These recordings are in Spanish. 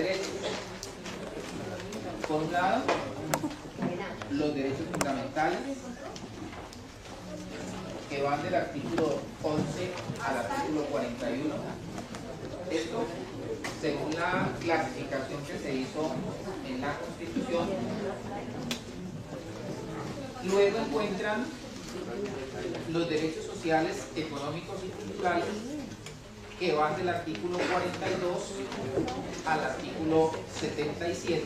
derechos. Por un lado, los derechos fundamentales, que van del artículo 11 al artículo 41. Esto, según la clasificación que se hizo en la Constitución. Luego encuentran los derechos sociales, económicos y culturales, que van del artículo 42 al artículo 77.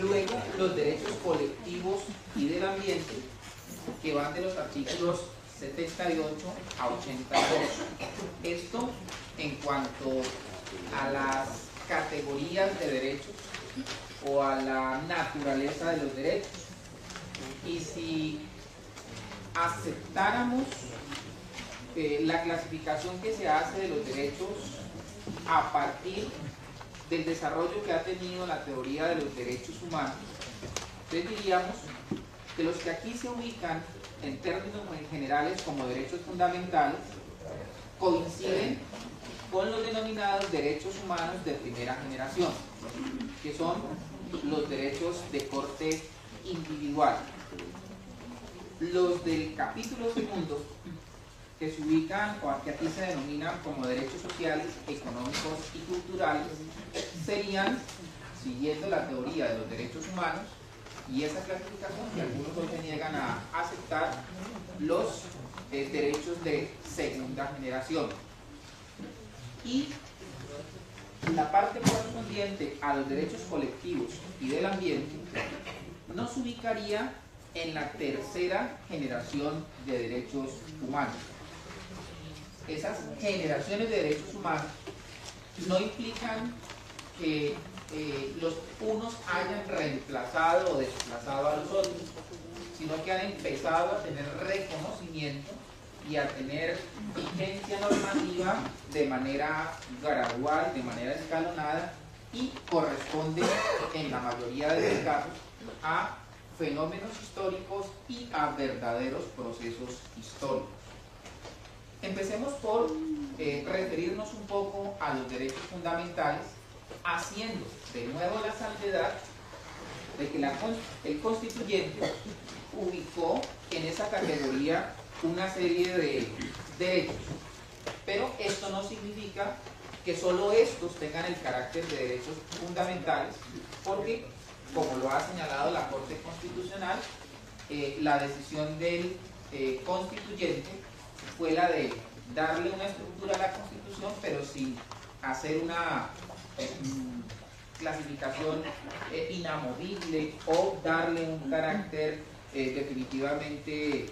Luego los derechos colectivos y del ambiente, que van de los artículos 78 a 82. Esto en cuanto a las categorías de derechos o a la naturaleza de los derechos. Y si aceptáramos la clasificación que se hace de los derechos a partir del desarrollo que ha tenido la teoría de los derechos humanos, entonces diríamos que los que aquí se ubican en términos generales como derechos fundamentales coinciden con los denominados derechos humanos de primera generación, que son los derechos de corte individual. Los del capítulo segundo, que se ubican o que aquí se denominan como derechos sociales, económicos y culturales, serían, siguiendo la teoría de los derechos humanos y esa clasificación que algunos hoy se niegan a aceptar, los derechos de segunda generación. Y la parte correspondiente a los derechos colectivos y del ambiente nos ubicaría en la tercera generación de derechos humanos. Esas generaciones de derechos humanos no implican que los unos hayan reemplazado o desplazado a los otros, sino que han empezado a tener reconocimiento y a tener vigencia normativa de manera gradual, de manera escalonada, y corresponde en la mayoría de los casos a fenómenos históricos y a verdaderos procesos históricos. Empecemos por referirnos un poco a los derechos fundamentales, haciendo de nuevo la salvedad de que el constituyente ubicó en esa categoría una serie de derechos, pero esto no significa que solo estos tengan el carácter de derechos fundamentales, porque, como lo ha señalado la Corte Constitucional, la decisión del constituyente fue la de darle una estructura a la Constitución, pero sin hacer una clasificación inamovible o darle un carácter definitivamente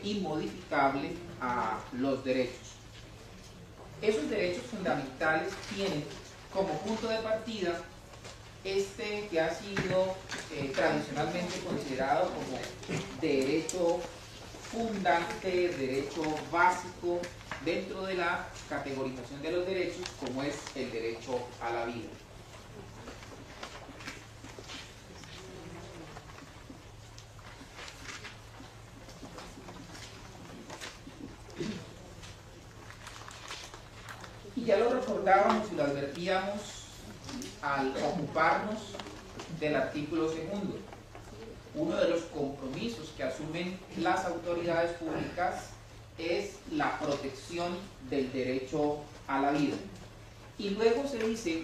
inmodificable a los derechos. Esos derechos fundamentales tienen como punto de partida este que ha sido tradicionalmente considerado como derecho fundante, derecho básico dentro de la categorización de los derechos, como es el derecho a la vida. Y ya lo recordábamos y lo advertíamos al ocuparnos del artículo segundo. Uno de los compromisos que asumen las autoridades públicas es la protección del derecho a la vida. Y luego se dice,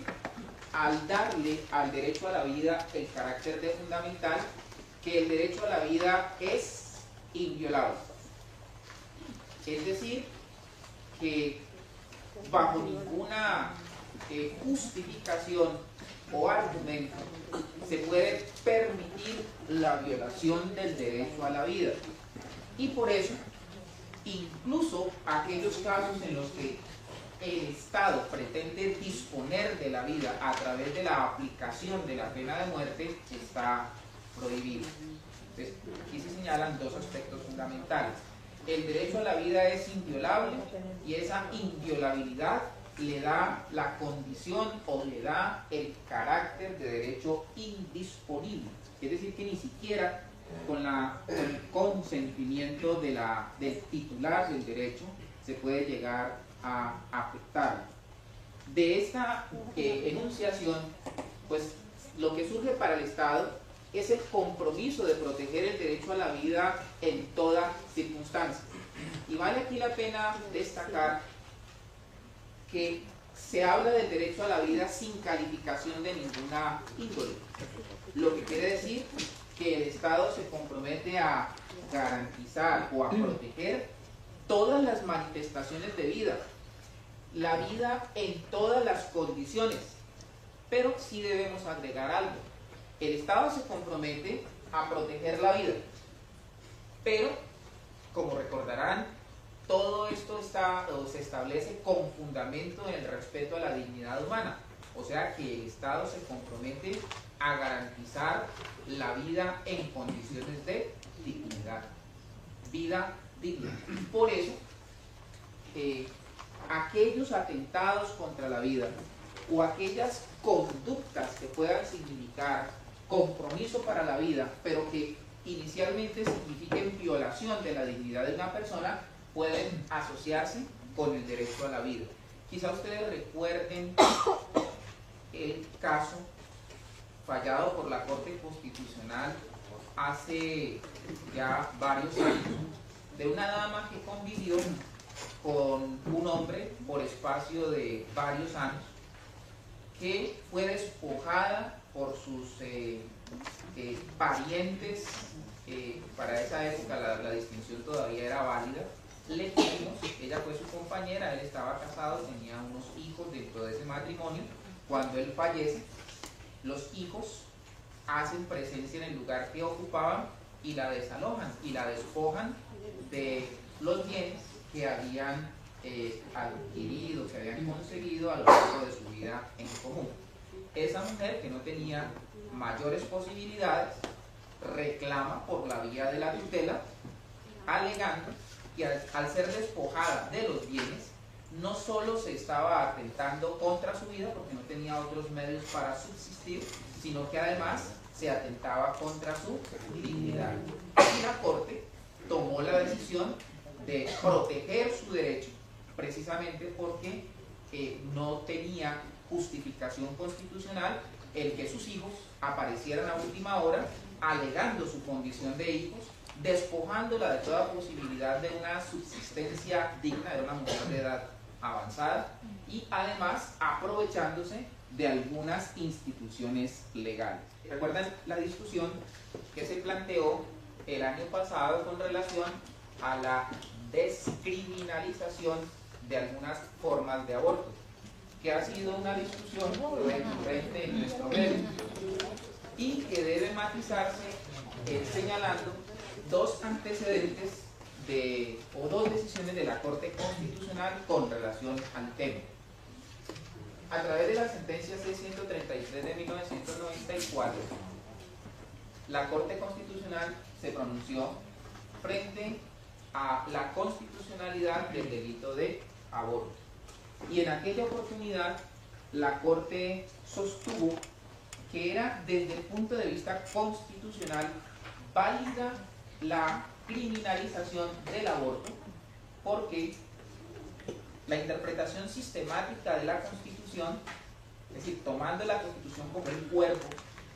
al darle al derecho a la vida el carácter de fundamental, que el derecho a la vida es inviolable. Es decir, que bajo ninguna justificación o argumento se puede permitir la violación del derecho a la vida. Y por eso, incluso aquellos casos en los que el Estado pretende disponer de la vida a través de la aplicación de la pena de muerte, está prohibido. Entonces, aquí se señalan dos aspectos fundamentales. El derecho a la vida es inviolable y esa inviolabilidad le da la condición o le da el carácter de derecho indisponible. Es decir, que ni siquiera con el consentimiento del titular del derecho se puede llegar a afectar. De esta enunciación, pues lo que surge para el Estado es el compromiso de proteger el derecho a la vida en toda circunstancia. Y vale aquí la pena destacar que se habla del derecho a la vida sin calificación de ninguna índole, lo que quiere decir que el Estado se compromete a garantizar o a proteger todas las manifestaciones de vida, la vida en todas las condiciones, pero sí debemos agregar algo. El Estado se compromete a proteger la vida, pero, como recordarán, todo esto se establece con fundamento en el respeto a la dignidad humana. O sea que el Estado se compromete a garantizar la vida en condiciones de dignidad. Vida digna. Por eso, aquellos atentados contra la vida o aquellas conductas que puedan significar compromiso para la vida, pero que inicialmente signifiquen violación de la dignidad de una persona, pueden asociarse con el derecho a la vida. Quizá ustedes recuerden el caso fallado por la Corte Constitucional hace ya varios años, de una dama que convivió con un hombre por espacio de varios años, que fue despojada por sus parientes. Para esa época la distinción todavía era válida, legítimos. Ella fue su compañera, él estaba casado, tenía unos hijos dentro de ese matrimonio. Cuando él fallece, los hijos hacen presencia en el lugar que ocupaban y la desalojan y la despojan de los bienes que habían adquirido, que habían conseguido a lo largo de su vida en común. Esa mujer, que no tenía mayores posibilidades, reclama por la vía de la tutela, alegando que al ser despojada de los bienes, no solo se estaba atentando contra su vida porque no tenía otros medios para subsistir, sino que además se atentaba contra su dignidad. Y la Corte tomó la decisión de proteger su derecho, precisamente porque no tenía justificación constitucional el que sus hijos aparecieran a última hora alegando su condición de hijos, despojándola de toda posibilidad de una subsistencia digna, de una mujer de edad avanzada, y además aprovechándose de algunas instituciones legales. ¿Recuerdan la discusión que se planteó el año pasado con relación a la descriminalización de algunas formas de aborto? Que ha sido una discusión recurrente en nuestro medio y que debe matizarse señalando dos antecedentes o dos decisiones de la Corte Constitucional con relación al tema. A través de la sentencia C-133 de 1994, la Corte Constitucional se pronunció frente a la constitucionalidad del delito de aborto. Y en aquella oportunidad la Corte sostuvo que era, desde el punto de vista constitucional, válida la criminalización del aborto, porque la interpretación sistemática de la Constitución, es decir, tomando la Constitución como el cuerpo,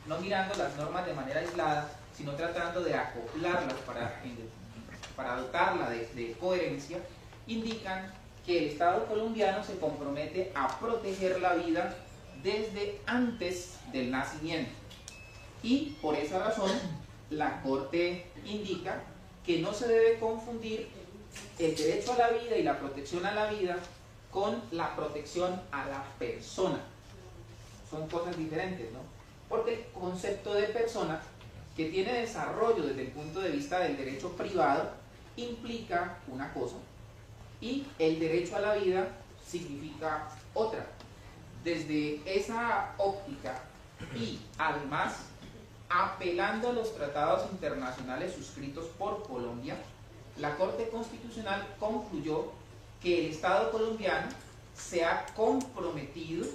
no mirando las normas de manera aislada, sino tratando de acoplarlas para dotarla de coherencia, indican que el Estado colombiano se compromete a proteger la vida desde antes del nacimiento. Y por esa razón, la Corte indica que no se debe confundir el derecho a la vida y la protección a la vida con la protección a la persona. Son cosas diferentes, ¿no? Porque el concepto de persona, que tiene desarrollo desde el punto de vista del derecho privado, implica una cosa, y el derecho a la vida significa otra. Desde esa óptica, y además apelando a los tratados internacionales suscritos por Colombia, la Corte Constitucional concluyó que el Estado colombiano se ha comprometido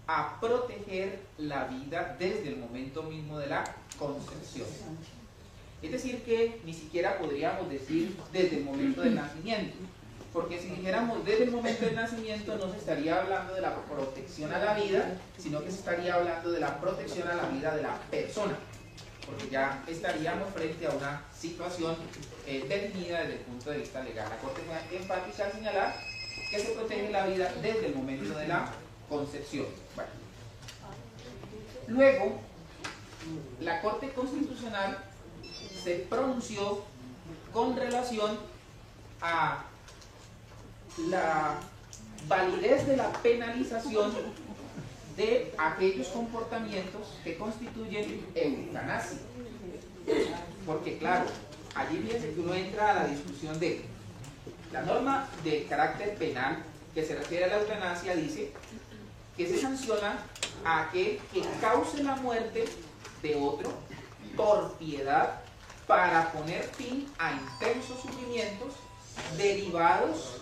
a proteger la vida desde el momento mismo de la concepción. Es decir, que ni siquiera podríamos decir desde el momento del nacimiento, porque si dijéramos desde el momento del nacimiento no se estaría hablando de la protección a la vida, sino que se estaría hablando de la protección a la vida de la persona, porque ya estaríamos frente a una situación definida desde el punto de vista legal. La Corte fue enfática al señalar que se protege la vida desde el momento de la concepción. Bueno. Luego, la Corte Constitucional se pronunció con relación a la validez de la penalización de aquellos comportamientos que constituyen eutanasia. Porque claro, allí fíjense que uno entra a la discusión de la norma de carácter penal que se refiere a la eutanasia, dice que se sanciona a aquel que cause la muerte de otro por piedad para poner fin a intensos sufrimientos derivados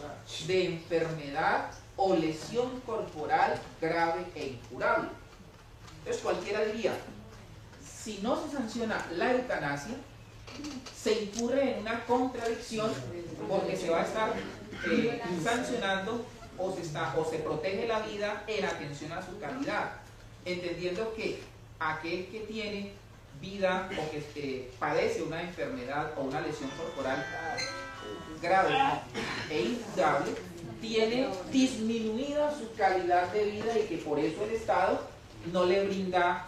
de enfermedad o lesión corporal grave e incurable. Entonces cualquiera diría, si no se sanciona la eutanasia, se incurre en una contradicción porque se va a estar sancionando o se protege la vida en atención a su calidad, entendiendo que aquel que tiene vida o que padece una enfermedad o una lesión corporal grave e incurable tiene disminuida su calidad de vida y que por eso el Estado no le brinda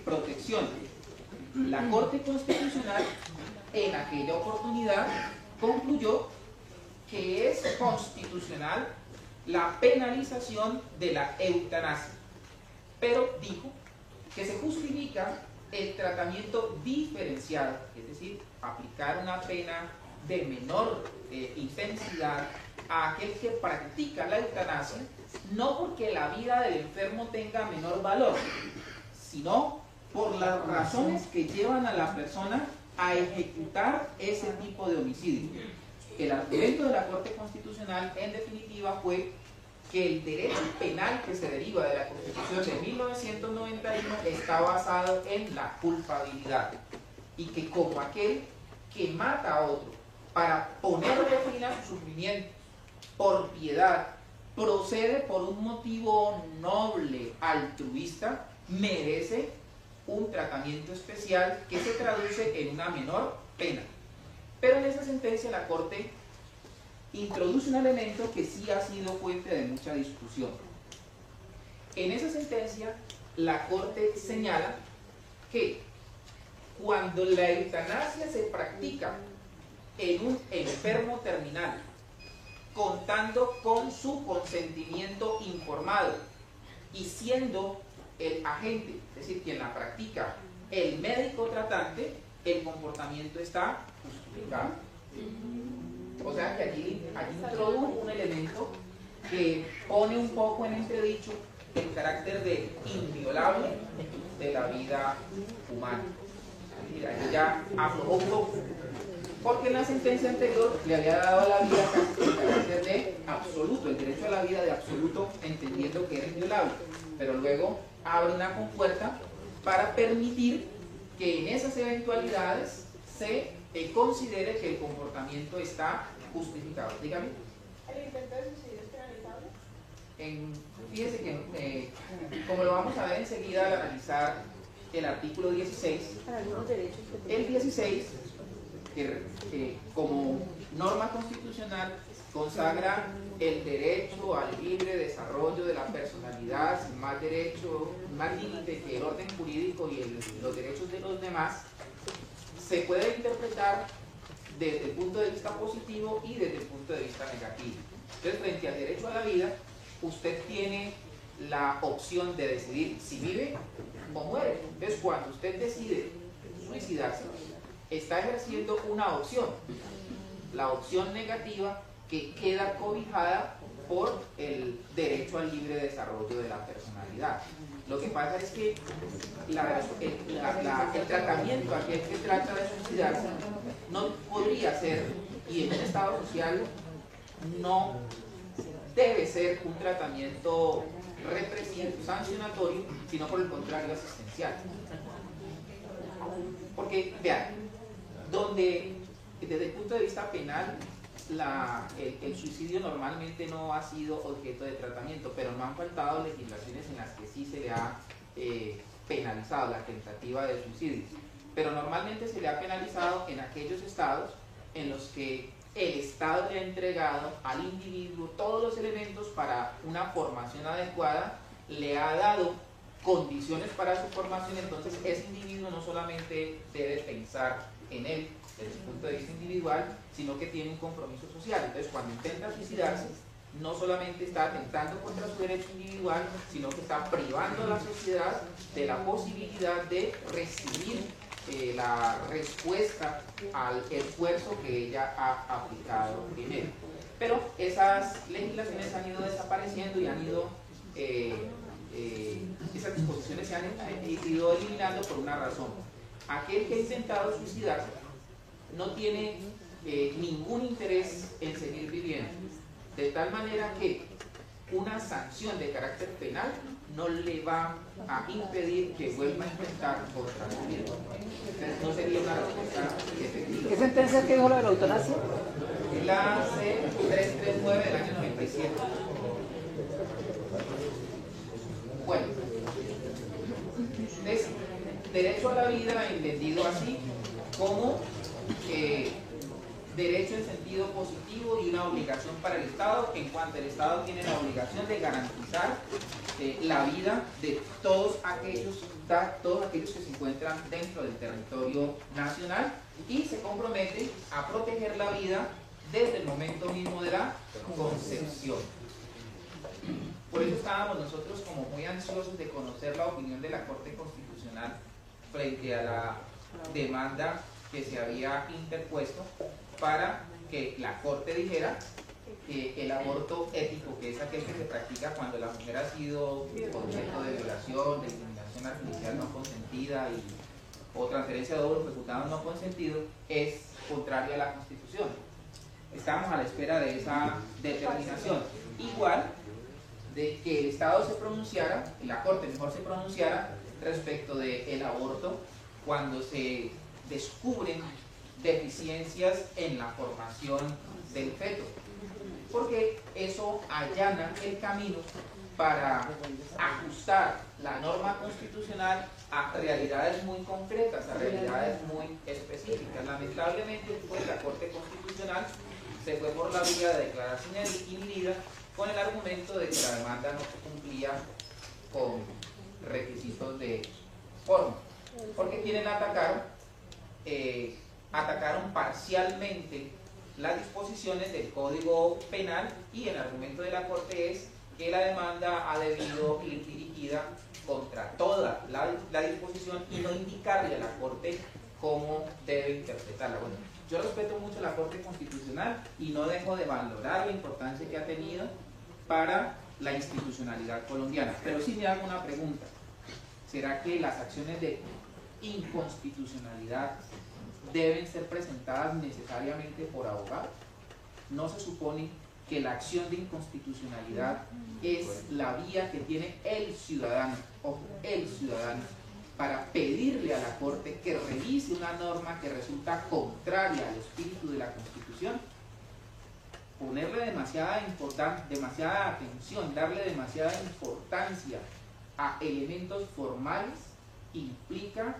protección. La Corte Constitucional en aquella oportunidad concluyó que es constitucional la penalización de la eutanasia, pero dijo que se justifica el tratamiento diferenciado, es decir, aplicar una pena de menor intensidad a aquel que practica la eutanasia, no porque la vida del enfermo tenga menor valor, sino por las razones que llevan a la persona a ejecutar ese tipo de homicidio. El argumento de la Corte Constitucional, en definitiva, fue que el derecho penal que se deriva de la Constitución de 1991 está basado en la culpabilidad y que como aquel que mata a otro para ponerle fin a su sufrimiento por piedad procede por un motivo noble, altruista, merece un tratamiento especial que se traduce en una menor pena. Pero en esa sentencia la Corte introduce un elemento que sí ha sido fuente de mucha discusión. En esa sentencia la Corte señala que cuando la eutanasia se practica en un enfermo terminal, contando con su consentimiento informado y siendo el agente, es decir, quien la practica, el médico tratante, el comportamiento está justificado. O sea que allí introdujo un elemento que pone un poco en entredicho el carácter de inviolable de la vida humana. Mira, ya aflojó un poco, porque en la sentencia anterior le había dado a la vida el carácter de absoluto, el derecho a la vida de absoluto, entendiendo que era inviolable, pero luego abre una compuerta para permitir que en esas eventualidades se considere que el comportamiento está justificado. Dígame. ¿El intento de suicidio es penalizable? Fíjese que, como lo vamos a ver enseguida al analizar el artículo 16, el 16, que como norma constitucional consagra el derecho al libre desarrollo de la personalidad, sin más derecho, más límite que el orden jurídico y los derechos de los demás, se puede interpretar desde el punto de vista positivo y desde el punto de vista negativo. Entonces, frente al derecho a la vida, usted tiene la opción de decidir si vive o muere. Entonces, cuando usted decide suicidarse, está ejerciendo una opción, la opción negativa que queda cobijada por el derecho al libre desarrollo de la personalidad. Lo que pasa es que el tratamiento aquel que trata de suicidarse no podría ser, y en un estado social no debe ser un tratamiento represivo, sancionatorio, sino por el contrario asistencial. Porque, vean, donde desde el punto de vista penal el suicidio normalmente no ha sido objeto de tratamiento, pero no han faltado legislaciones en las que sí se le ha penalizado la tentativa de suicidio. Pero normalmente se le ha penalizado en aquellos estados en los que el Estado le ha entregado al individuo todos los elementos para una formación adecuada, le ha dado condiciones para su formación, entonces ese individuo no solamente debe pensar en él desde su punto de vista individual, sino que tiene un compromiso social. Entonces cuando intenta suicidarse, no solamente está atentando contra su derecho individual, sino que está privando a la sociedad de la posibilidad de recibir la respuesta al esfuerzo que ella ha aplicado en él. Pero esas legislaciones han ido desapareciendo y han ido, esas disposiciones se han ido eliminando por una razón. Aquel que ha intentado suicidarse no tiene ningún interés en seguir viviendo, de tal manera que una sanción de carácter penal no le va a impedir que vuelva a intentar otra vez. Entonces no sería una respuesta efectiva. ¿Qué sentencia es que dijo la de la eutanasia? La C339 del año 97. Bueno, es derecho a la vida entendido así como derecho en sentido positivo y una obligación para el Estado, en cuanto el Estado tiene la obligación de garantizar la vida de todos aquellos que se encuentran dentro del territorio nacional y se compromete a proteger la vida desde el momento mismo de la concepción. Por eso estábamos nosotros como muy ansiosos de conocer la opinión de la Corte Constitucional frente a la demanda que se había interpuesto para que la Corte dijera que el aborto ético, que es aquel que se practica cuando la mujer ha sido objeto de violación, de discriminación artificial no consentida o transferencia de óvulos fecundados no consentido, es contrario a la Constitución. Estamos a la espera de esa determinación. Igual de que el Estado se pronunciara, la Corte mejor se pronunciara respecto del aborto cuando se descubren deficiencias en la formación del feto, porque eso allana el camino para ajustar la norma constitucional a realidades muy concretas, a realidades muy específicas. Lamentablemente, pues, la Corte Constitucional se fue por la vía de declaración inhibida con el argumento de que la demanda no cumplía con requisitos de forma, porque quienes la atacaron parcialmente las disposiciones del Código Penal, y el argumento de la Corte es que la demanda ha debido ir dirigida contra toda la disposición y no indicarle a la Corte cómo debe interpretarla. Bueno, yo respeto mucho la Corte Constitucional y no dejo de valorar la importancia que ha tenido para la institucionalidad colombiana, pero sí me hago una pregunta: ¿será que las acciones de inconstitucionalidad deben ser presentadas necesariamente por abogados? ¿No se supone que la acción de inconstitucionalidad es la vía que tiene el ciudadano para pedirle a la Corte que revise una norma que resulta contraria al espíritu de la Constitución? Ponerle demasiada atención, darle demasiada importancia a elementos formales implica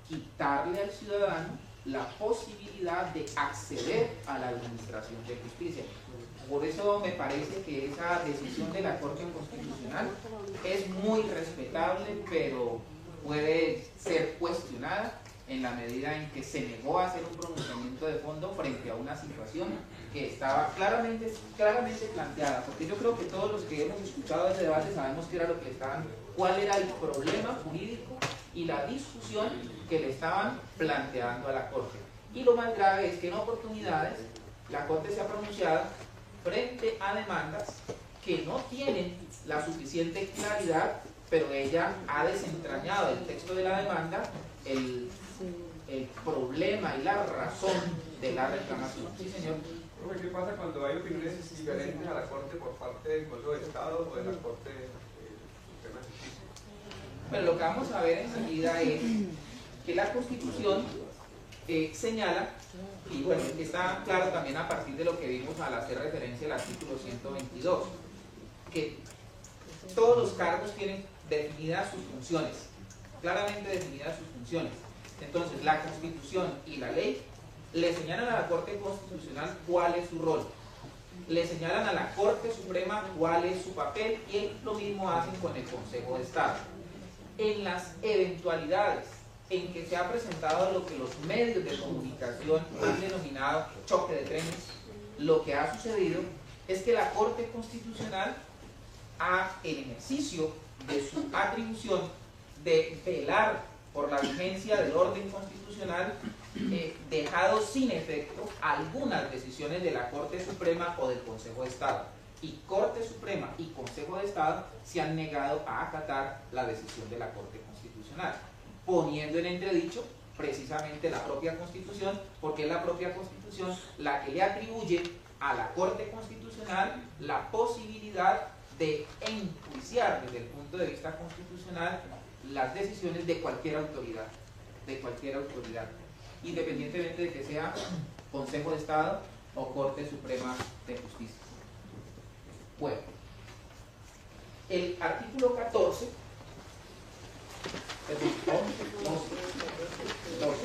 quitarle al ciudadano la posibilidad de acceder a la administración de justicia. Por eso me parece que esa decisión de la Corte Constitucional es muy respetable, pero puede ser cuestionada en la medida en que se negó a hacer un pronunciamiento de fondo frente a una situación que estaba claramente planteada, porque yo creo que todos los que hemos escuchado ese debate sabemos qué era lo que estaban, cuál era el problema jurídico y la discusión que le estaban planteando a la Corte. Y lo más grave es que en oportunidades la Corte se ha pronunciado frente a demandas que no tienen la suficiente claridad, pero ella ha desentrañado del texto de la demanda el problema y la razón de la reclamación. Sí, señor. ¿Qué pasa cuando hay opiniones diferentes a la Corte por parte del Consejo de Estado o de la Corte Suprema de Justicia? Pero lo que vamos a ver enseguida es que la Constitución señala, y bueno, está claro también a partir de lo que vimos al hacer referencia al artículo 122, que todos los cargos tienen definidas sus funciones, claramente definidas sus funciones. Entonces, la Constitución y la ley le señalan a la Corte Constitucional cuál es su rol, le señalan a la Corte Suprema cuál es su papel, y lo mismo hacen con el Consejo de Estado. En las eventualidades en que se ha presentado lo que los medios de comunicación han denominado choque de trenes, lo que ha sucedido es que la Corte Constitucional en ejercicio de su atribución de velar por la vigencia del orden constitucional, dejado sin efecto algunas decisiones de la Corte Suprema o del Consejo de Estado. Y Corte Suprema y Consejo de Estado se han negado a acatar la decisión de la Corte Constitucional, poniendo en entredicho precisamente la propia Constitución, porque es la propia Constitución la que le atribuye a la Corte Constitucional la posibilidad de enjuiciar desde el punto de vista constitucional las decisiones de cualquier autoridad, independientemente de que sea Consejo de Estado o Corte Suprema de Justicia. Bueno, el artículo 14, perdón, 12.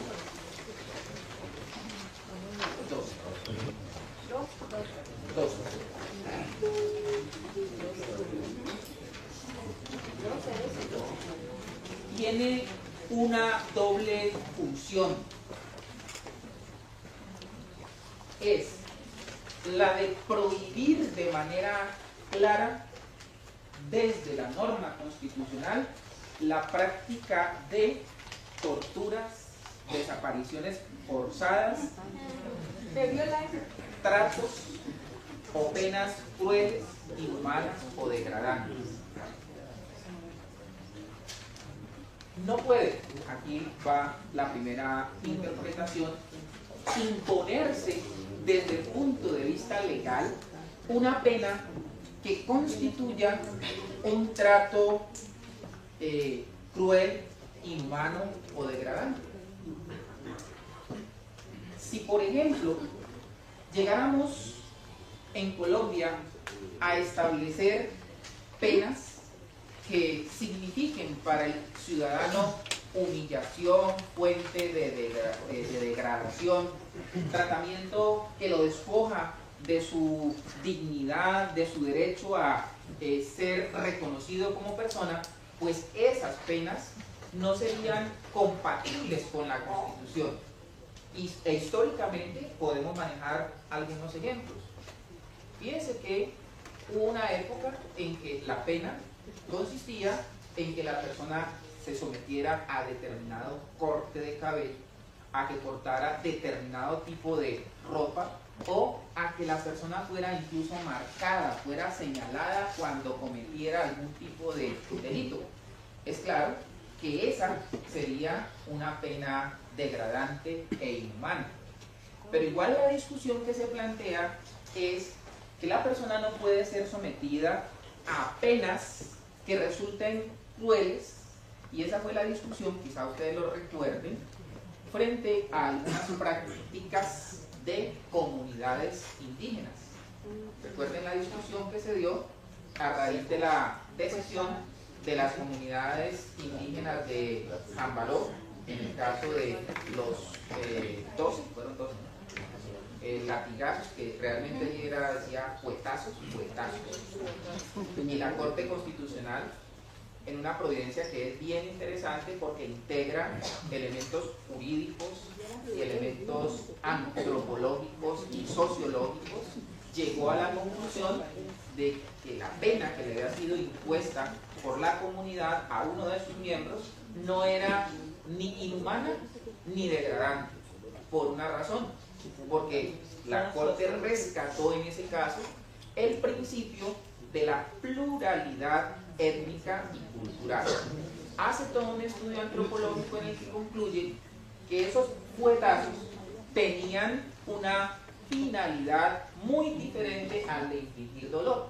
Tiene una doble función. Es la de prohibir de manera clara desde la norma constitucional la práctica de torturas, desapariciones forzadas, tratos o penas crueles, inhumanas o degradantes. No puede, aquí va la primera interpretación, imponerse desde el punto de vista legal una pena que constituya un trato cruel, inhumano o degradante. Si, por ejemplo, llegáramos en Colombia a establecer penas que signifiquen para el ciudadano humillación, fuente de degradación, tratamiento que lo despoja de su dignidad, de su derecho a ser reconocido como persona, pues esas penas no serían compatibles con la Constitución. E históricamente podemos manejar algunos ejemplos. Fíjense que hubo una época en que la pena consistía en que la persona se sometiera a determinado corte de cabello, a que portara determinado tipo de ropa, o a que la persona fuera incluso marcada, fuera señalada cuando cometiera algún tipo de delito. Es claro que esa sería una pena degradante e inhumana. Pero igual la discusión que se plantea es que la persona no puede ser sometida a penas que resulten crueles, y esa fue la discusión, quizá ustedes lo recuerden, frente a algunas prácticas de comunidades indígenas. Recuerden la discusión que se dio a raíz de la decisión de las comunidades indígenas de Jambaló, en el caso de los 12, fueron 12, ¿no? Latigazos, que realmente decía puetazos, y la Corte Constitucional, en una providencia que es bien interesante porque integra elementos jurídicos y elementos antropológicos y sociológicos, llegó a la conclusión de que la pena que le había sido impuesta por la comunidad a uno de sus miembros no era ni inhumana ni degradante, por una razón, porque la Corte rescató en ese caso el principio de la pluralidad étnica y cultural. Hace todo un estudio antropológico en el que concluye que esos fuetazos tenían una finalidad muy diferente al de infligir dolor,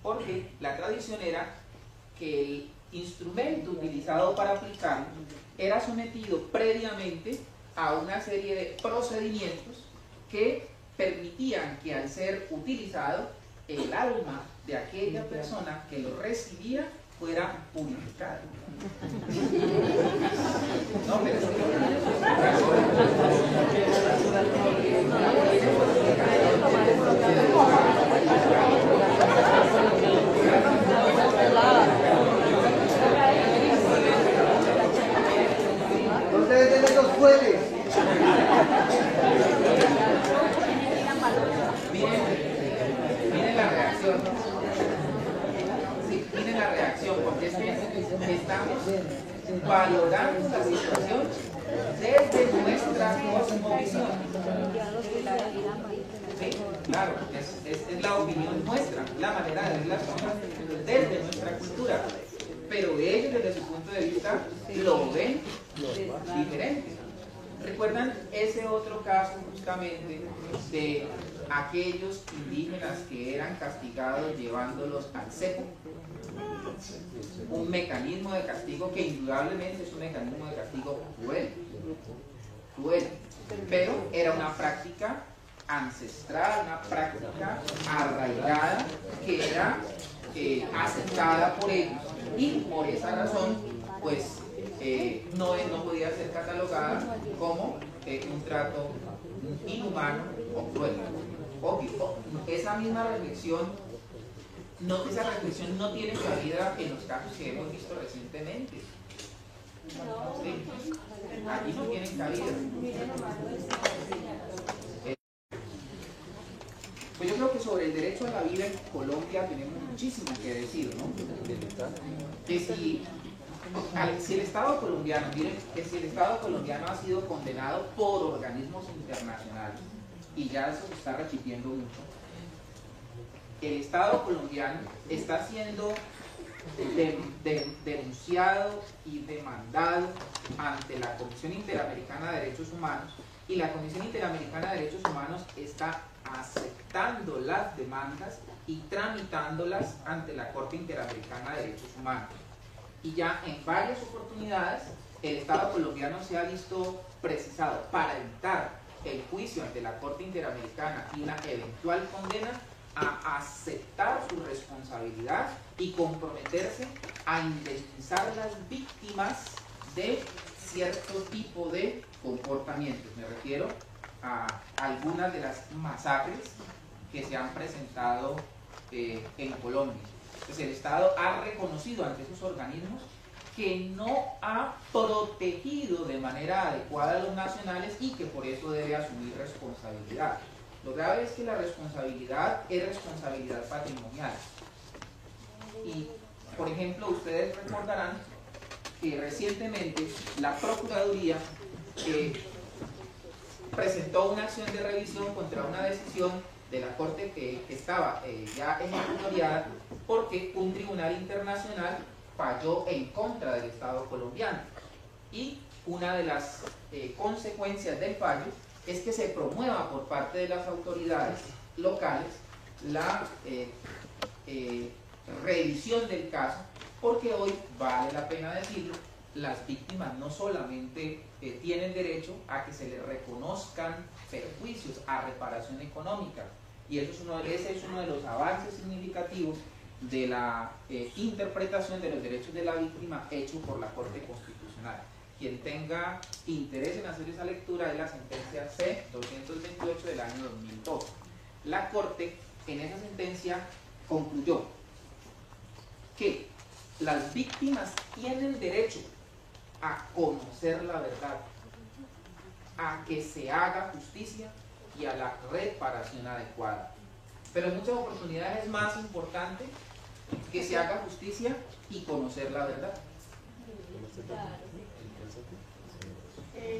porque la tradición era que el instrumento utilizado para aplicarlo era sometido previamente a una serie de procedimientos que permitían que al ser utilizado, el alma de aquella persona que lo recibía fuera purificada. No, pero es no se ven esos fuertes. Miren la reacción. Sí, miren la reacción, porque es que estamos valorando la situación desde nuestra cosmovisión. Sí, claro, es la opinión nuestra, la manera de ver las cosas desde nuestra cultura. Pero ellos, desde su punto de vista, lo ven diferente. ¿Recuerdan ese otro caso justamente de aquellos indígenas que eran castigados llevándolos al cepo? Un mecanismo de castigo que indudablemente es un mecanismo de castigo cruel, pero era una práctica ancestral, una práctica arraigada que era aceptada por ellos, y por esa razón pues no podía ser catalogada como un trato inhumano o cruel. Obvio, esa reflexión no tiene cabida en los casos que hemos visto recientemente. ¿Sí? Allí no tienen cabida. Pues yo creo que sobre el derecho a la vida en Colombia tenemos muchísimo que decir, ¿no? Que si el Estado colombiano, miren, que si el Estado colombiano ha sido condenado por organismos internacionales, y ya eso se está repitiendo mucho, el Estado colombiano está siendo denunciado y demandado ante la Comisión Interamericana de Derechos Humanos, y la Comisión Interamericana de Derechos Humanos está aceptando las demandas y tramitándolas ante la Corte Interamericana de Derechos Humanos. Y ya en varias oportunidades el Estado colombiano se ha visto precisado para evitar el juicio ante la Corte Interamericana y una eventual condena a aceptar su responsabilidad y comprometerse a indemnizar a las víctimas de cierto tipo de comportamientos. Me refiero a algunas de las masacres que se han presentado en Colombia. Entonces el Estado ha reconocido ante esos organismos que no ha protegido de manera adecuada a los nacionales y que por eso debe asumir responsabilidad. Lo grave es que la responsabilidad es responsabilidad patrimonial. Y, por ejemplo, ustedes recordarán que recientemente la Procuraduría presentó una acción de revisión contra una decisión de la Corte que estaba ya ejecutoriada porque un tribunal internacional falló en contra del Estado colombiano. Y una de las consecuencias del fallo es que se promueva por parte de las autoridades locales la revisión del caso, porque hoy, vale la pena decirlo, las víctimas no solamente tienen derecho a que se les reconozcan perjuicios, a reparación económica, y ese es uno de los avances significativos de la interpretación de los derechos de la víctima hecho por la Corte Constitucional. Quien tenga interés en hacer esa lectura es la sentencia C-228 del año 2002. La Corte en esa sentencia concluyó que las víctimas tienen derecho a conocer la verdad, a que se haga justicia y a la reparación adecuada. Pero en muchas oportunidades es más importante que se haga justicia y conocer la verdad.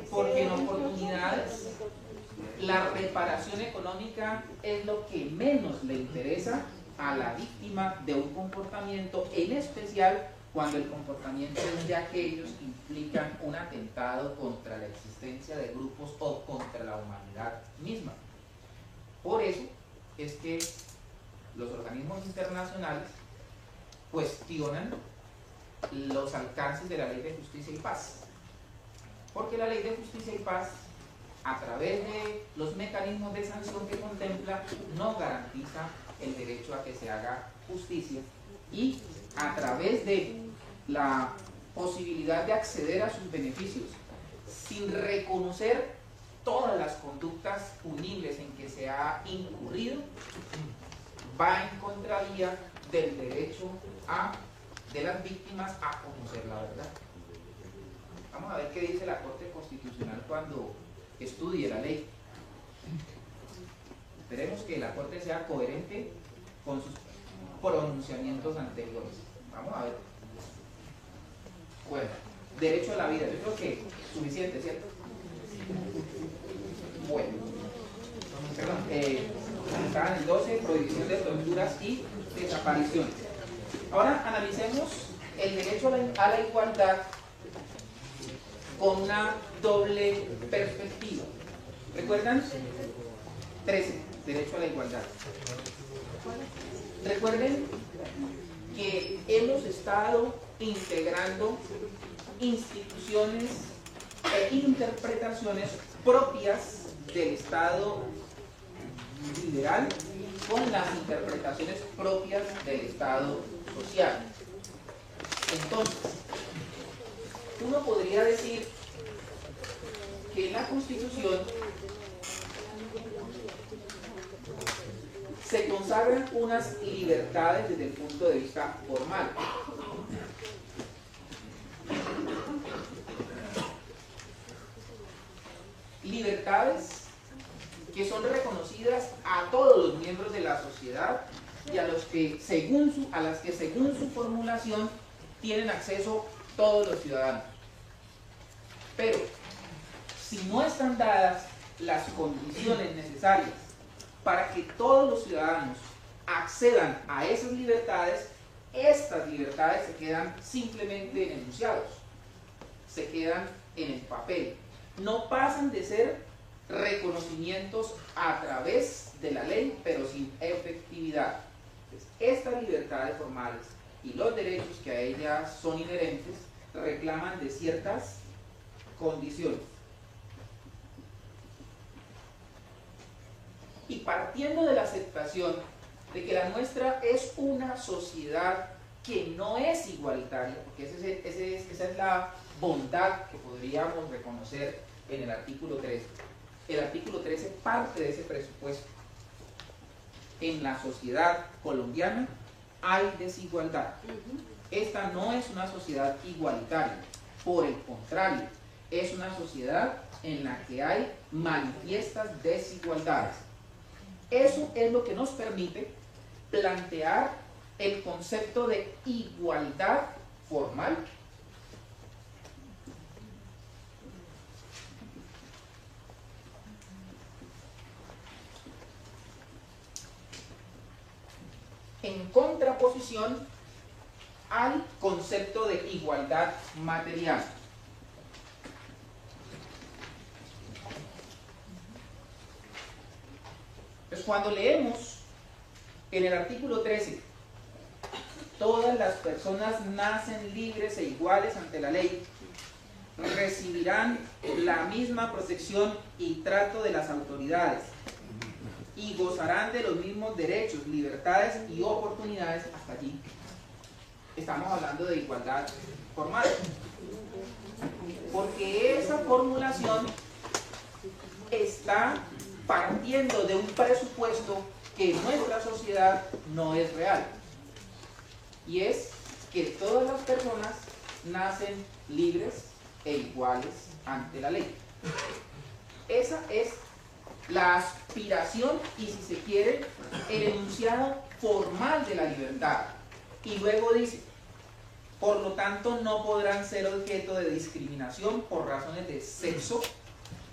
Porque en oportunidades la reparación económica es lo que menos le interesa a la víctima de un comportamiento, en especial cuando el comportamiento es de aquellos que implican un atentado contra la existencia de grupos o contra la humanidad misma. Por eso es que los organismos internacionales cuestionan los alcances de la Ley de Justicia y Paz. porque la Ley de Justicia y Paz, a través de los mecanismos de sanción que contempla, no garantiza el derecho a que se haga justicia, y a través de la posibilidad de acceder a sus beneficios sin reconocer todas las conductas punibles en que se ha incurrido, va en contravía del derecho de las víctimas a conocer la verdad. Vamos a ver qué dice la Corte Constitucional cuando estudie la ley. Esperemos que la Corte sea coherente con sus pronunciamientos anteriores. Vamos a ver. Bueno, derecho a la vida. Yo creo que suficiente, ¿cierto? Bueno. Perdón. Está en el 12, prohibición de torturas y desapariciones. Ahora analicemos el derecho a la igualdad con una doble perspectiva. ¿Recuerdan? 13, derecho a la igualdad. Recuerden que hemos estado integrando instituciones e interpretaciones propias del Estado liberal con las interpretaciones propias del Estado social. Entonces, uno podría decir que en la Constitución se consagran unas libertades desde el punto de vista formal. Libertades que son reconocidas a todos los miembros de la sociedad y a las que según su formulación tienen acceso todos los ciudadanos. Pero si no están dadas las condiciones necesarias para que todos los ciudadanos accedan a esas libertades, estas libertades se quedan simplemente en enunciados, se quedan en el papel, no pasan de ser reconocimientos a través de la ley, pero sin efectividad. Entonces, estas libertades formales y los derechos que a ellas son inherentes reclaman de ciertas condiciones. Y partiendo de la aceptación de que la nuestra es una sociedad que no es igualitaria, porque esa es la bondad que podríamos reconocer en el artículo 13. El artículo 13 parte de ese presupuesto. En la sociedad colombiana hay desigualdad. Esta no es una sociedad igualitaria, por el contrario, es una sociedad en la que hay manifiestas desigualdades. Eso es lo que nos permite plantear el concepto de igualdad formal en contraposición al concepto de igualdad material. Entonces, cuando leemos en el artículo 13, todas las personas nacen libres e iguales ante la ley, recibirán la misma protección y trato de las autoridades, y gozarán de los mismos derechos, libertades y oportunidades. Hasta allí estamos hablando de igualdad formal, porque esa formulación está partiendo de un presupuesto que en nuestra sociedad no es real, y es que todas las personas nacen libres e iguales ante la ley. Esa es la aspiración y, si se quiere, el enunciado formal de la libertad. Y luego dice, por lo tanto no podrán ser objeto de discriminación por razones de sexo,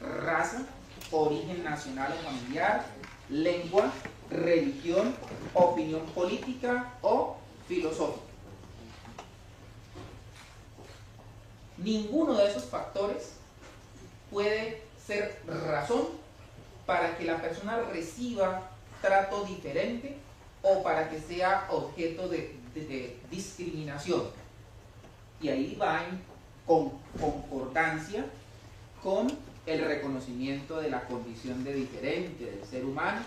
raza, origen nacional o familiar, lengua, religión, opinión política o filosófica. Ninguno de esos factores puede ser razón para que la persona reciba trato diferente o para que sea objeto de discriminación. Y ahí va en concordancia con el reconocimiento de la condición de diferente del ser humano,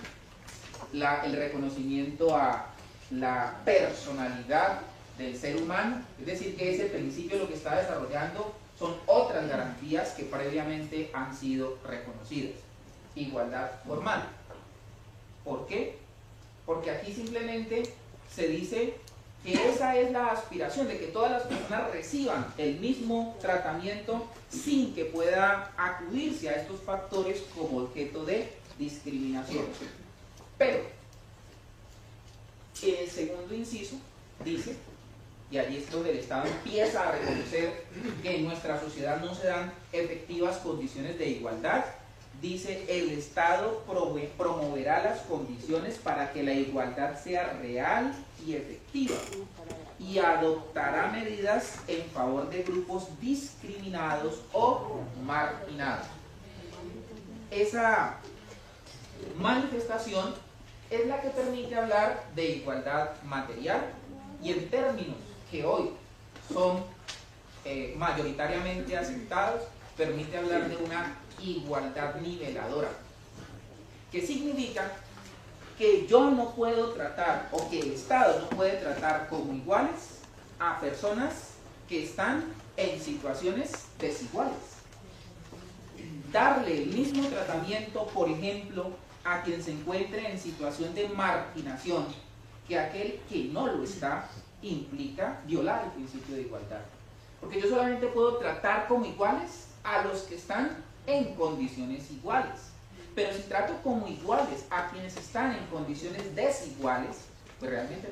el reconocimiento a la personalidad del ser humano, es decir, que ese principio lo que está desarrollando son otras garantías que previamente han sido reconocidas. Igualdad formal. ¿Por qué? Porque aquí simplemente se dice que esa es la aspiración de que todas las personas reciban el mismo tratamiento sin que pueda acudirse a estos factores como objeto de discriminación. Pero el segundo inciso dice, y allí es donde el Estado empieza a reconocer que en nuestra sociedad no se dan efectivas condiciones de igualdad, dice: el Estado promoverá las condiciones para que la igualdad sea real y efectiva y adoptará medidas en favor de grupos discriminados o marginados. Esa manifestación es la que permite hablar de igualdad material y en términos que hoy son mayoritariamente aceptados, permite hablar de una igualdad niveladora, que significa que yo no puedo tratar, o que el Estado no puede tratar como iguales a personas que están en situaciones desiguales. Darle el mismo tratamiento, por ejemplo, a quien se encuentre en situación de marginación que aquel que no lo está, implica violar el principio de igualdad. Porque yo solamente puedo tratar como iguales a los que están en condiciones iguales. Pero si trato como iguales a quienes están en condiciones desiguales, pues realmente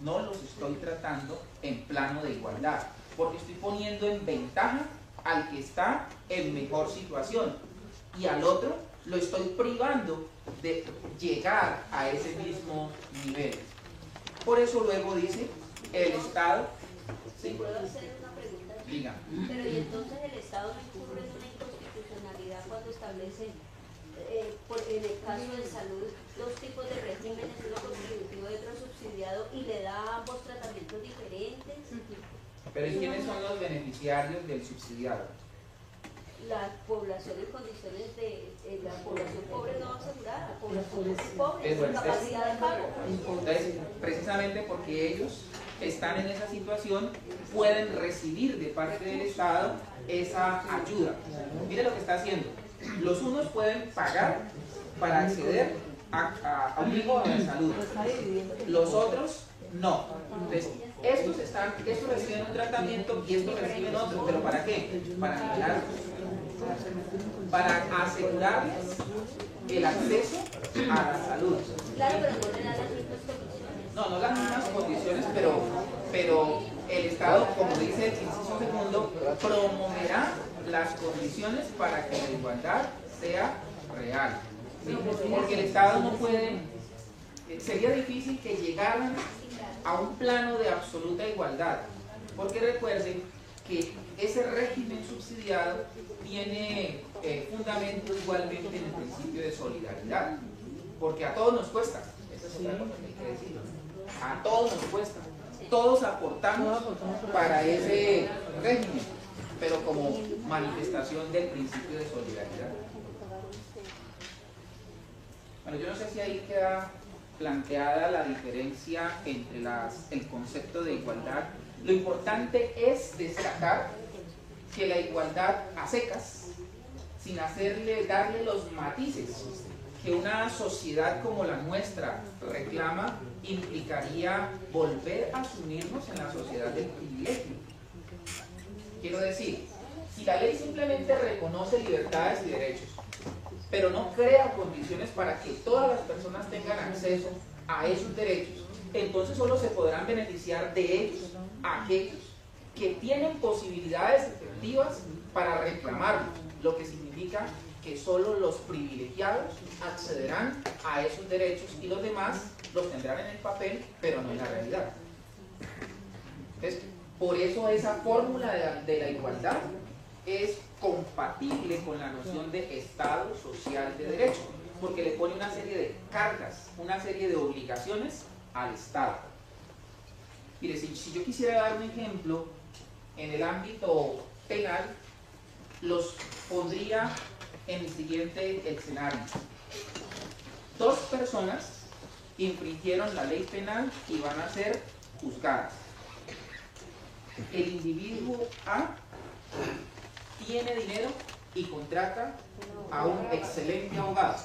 no los estoy tratando en plano de igualdad, porque estoy poniendo en ventaja al que está en mejor situación y al otro lo estoy privando de llegar a ese mismo nivel. Por eso luego dice el Estado. ¿Sí? ¿Puedo hacer una pregunta? Diga. Pero ¿y entonces el Estado no incurre en una inconstitucionalidad cuando establece, en el caso de salud, dos tipos de regímenes, uno contributivo y otro subsidiado, y le da a ambos tratamientos diferentes? Pero ¿y quiénes son los beneficiarios del subsidiado? La población en condiciones de la población pobre no asegurada, la población pobre, con capacidad de pago. Entonces, precisamente porque ellos están en esa situación, pueden recibir de parte del Estado esa ayuda. Mire lo que está haciendo. Los unos pueden pagar para acceder a un bono de salud. Los otros no. Entonces, estos reciben un tratamiento y estos reciben otro. ¿Pero para qué? Para nivelarlos. Para asegurarles el acceso a la salud. Claro, pero no le dan las mismas condiciones. No las mismas condiciones, pero el Estado, como dice el inciso segundo, promoverá las condiciones para que la igualdad sea real. ¿Sí? Porque el Estado no puede, sería difícil que llegaran a un plano de absoluta igualdad, porque recuerden que ese régimen subsidiado tiene fundamento igualmente en el principio de solidaridad, porque a todos nos cuesta, esa es otra cosa que hay que decirlo, a todos nos cuesta, todos aportamos para ese régimen, pero como manifestación del principio de solidaridad. Bueno, yo no sé si ahí queda planteada la diferencia entre el concepto de igualdad. Lo importante es destacar que la igualdad a secas, sin darle los matices que una sociedad como la nuestra reclama, implicaría volver a sumirnos en la sociedad del privilegio. Quiero decir, si la ley simplemente reconoce libertades y derechos, pero no crea condiciones para que todas las personas tengan acceso a esos derechos, entonces solo se podrán beneficiar de ellos aquellos que tienen posibilidades efectivas para reclamarlos, lo que significa que solo los privilegiados accederán a esos derechos y los demás los tendrán en el papel, pero no en la realidad. Entonces, por eso esa fórmula de la igualdad es compatible con la noción de Estado social de derecho, porque le pone una serie de cargas, una serie de obligaciones al Estado. Mire, si yo quisiera dar un ejemplo en el ámbito penal, los pondría en el siguiente escenario. Dos personas infringieron la ley penal y van a ser juzgadas. El individuo A tiene dinero y contrata a un excelente abogado.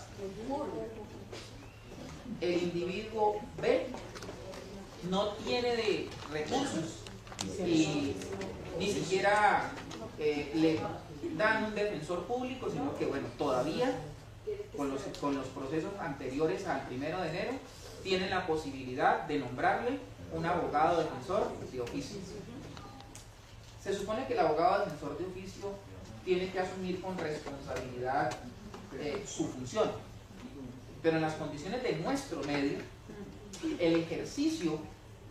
El individuo B no tiene de recursos y ni siquiera le dan un defensor público, sino que, bueno, todavía con los procesos anteriores al 1 de enero tienen la posibilidad de nombrarle un abogado defensor de oficio. Se supone que el abogado defensor de oficio tiene que asumir con responsabilidad su función, pero en las condiciones de nuestro medio, el ejercicio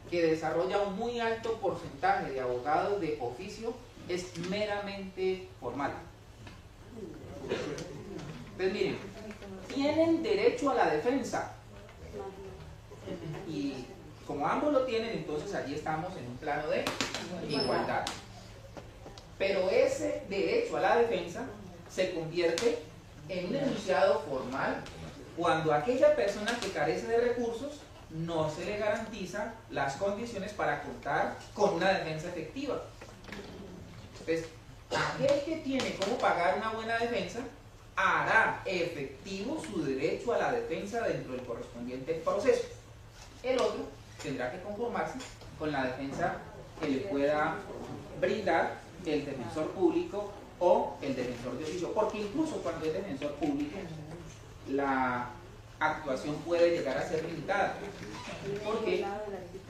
que desarrolla un muy alto porcentaje de abogados de oficio es meramente formal. Entonces miren, tienen derecho a la defensa y como ambos lo tienen, entonces allí estamos en un plano de igualdad. Pero ese derecho a la defensa se convierte en un enunciado formal cuando a aquella persona que carece de recursos no se le garantiza las condiciones para contar con una defensa efectiva. Entonces, aquel que tiene cómo pagar una buena defensa hará efectivo su derecho a la defensa dentro del correspondiente proceso. El otro tendrá que conformarse con la defensa que le pueda brindar el defensor público o el defensor de oficio, porque incluso cuando es defensor público la actuación puede llegar a ser limitada, porque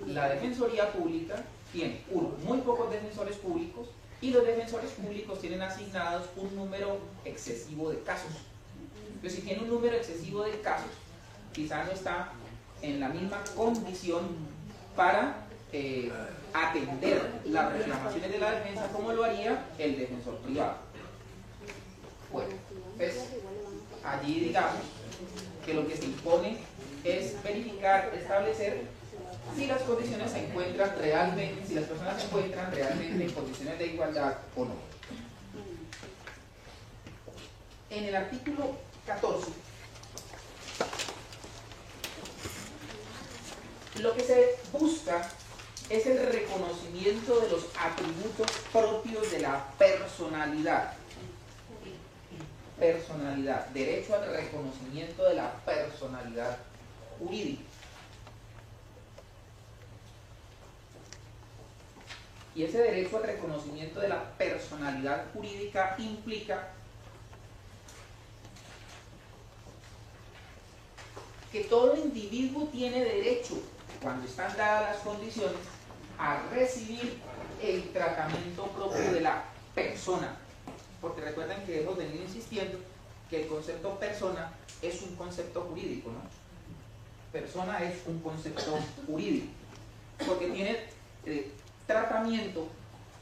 la defensoría pública tiene muy pocos defensores públicos y los defensores públicos tienen asignados un número excesivo de casos. Pero si tiene un número excesivo de casos, quizá no está en la misma condición para atender las reclamaciones de la defensa como lo haría el defensor privado. Bueno, pues allí digamos que lo que se impone es verificar, establecer si las condiciones se encuentran realmente, si las personas se encuentran realmente en condiciones de igualdad o no. En el artículo 14, lo que se busca es el reconocimiento de los atributos propios de la personalidad. Personalidad, derecho al reconocimiento de la personalidad jurídica. Y ese derecho al reconocimiento de la personalidad jurídica implica que todo individuo tiene derecho, cuando están dadas las condiciones, a recibir el tratamiento propio de la persona. Porque recuerden que hemos venido insistiendo que el concepto persona es un concepto jurídico, ¿no? Persona es un concepto jurídico, porque tiene tratamiento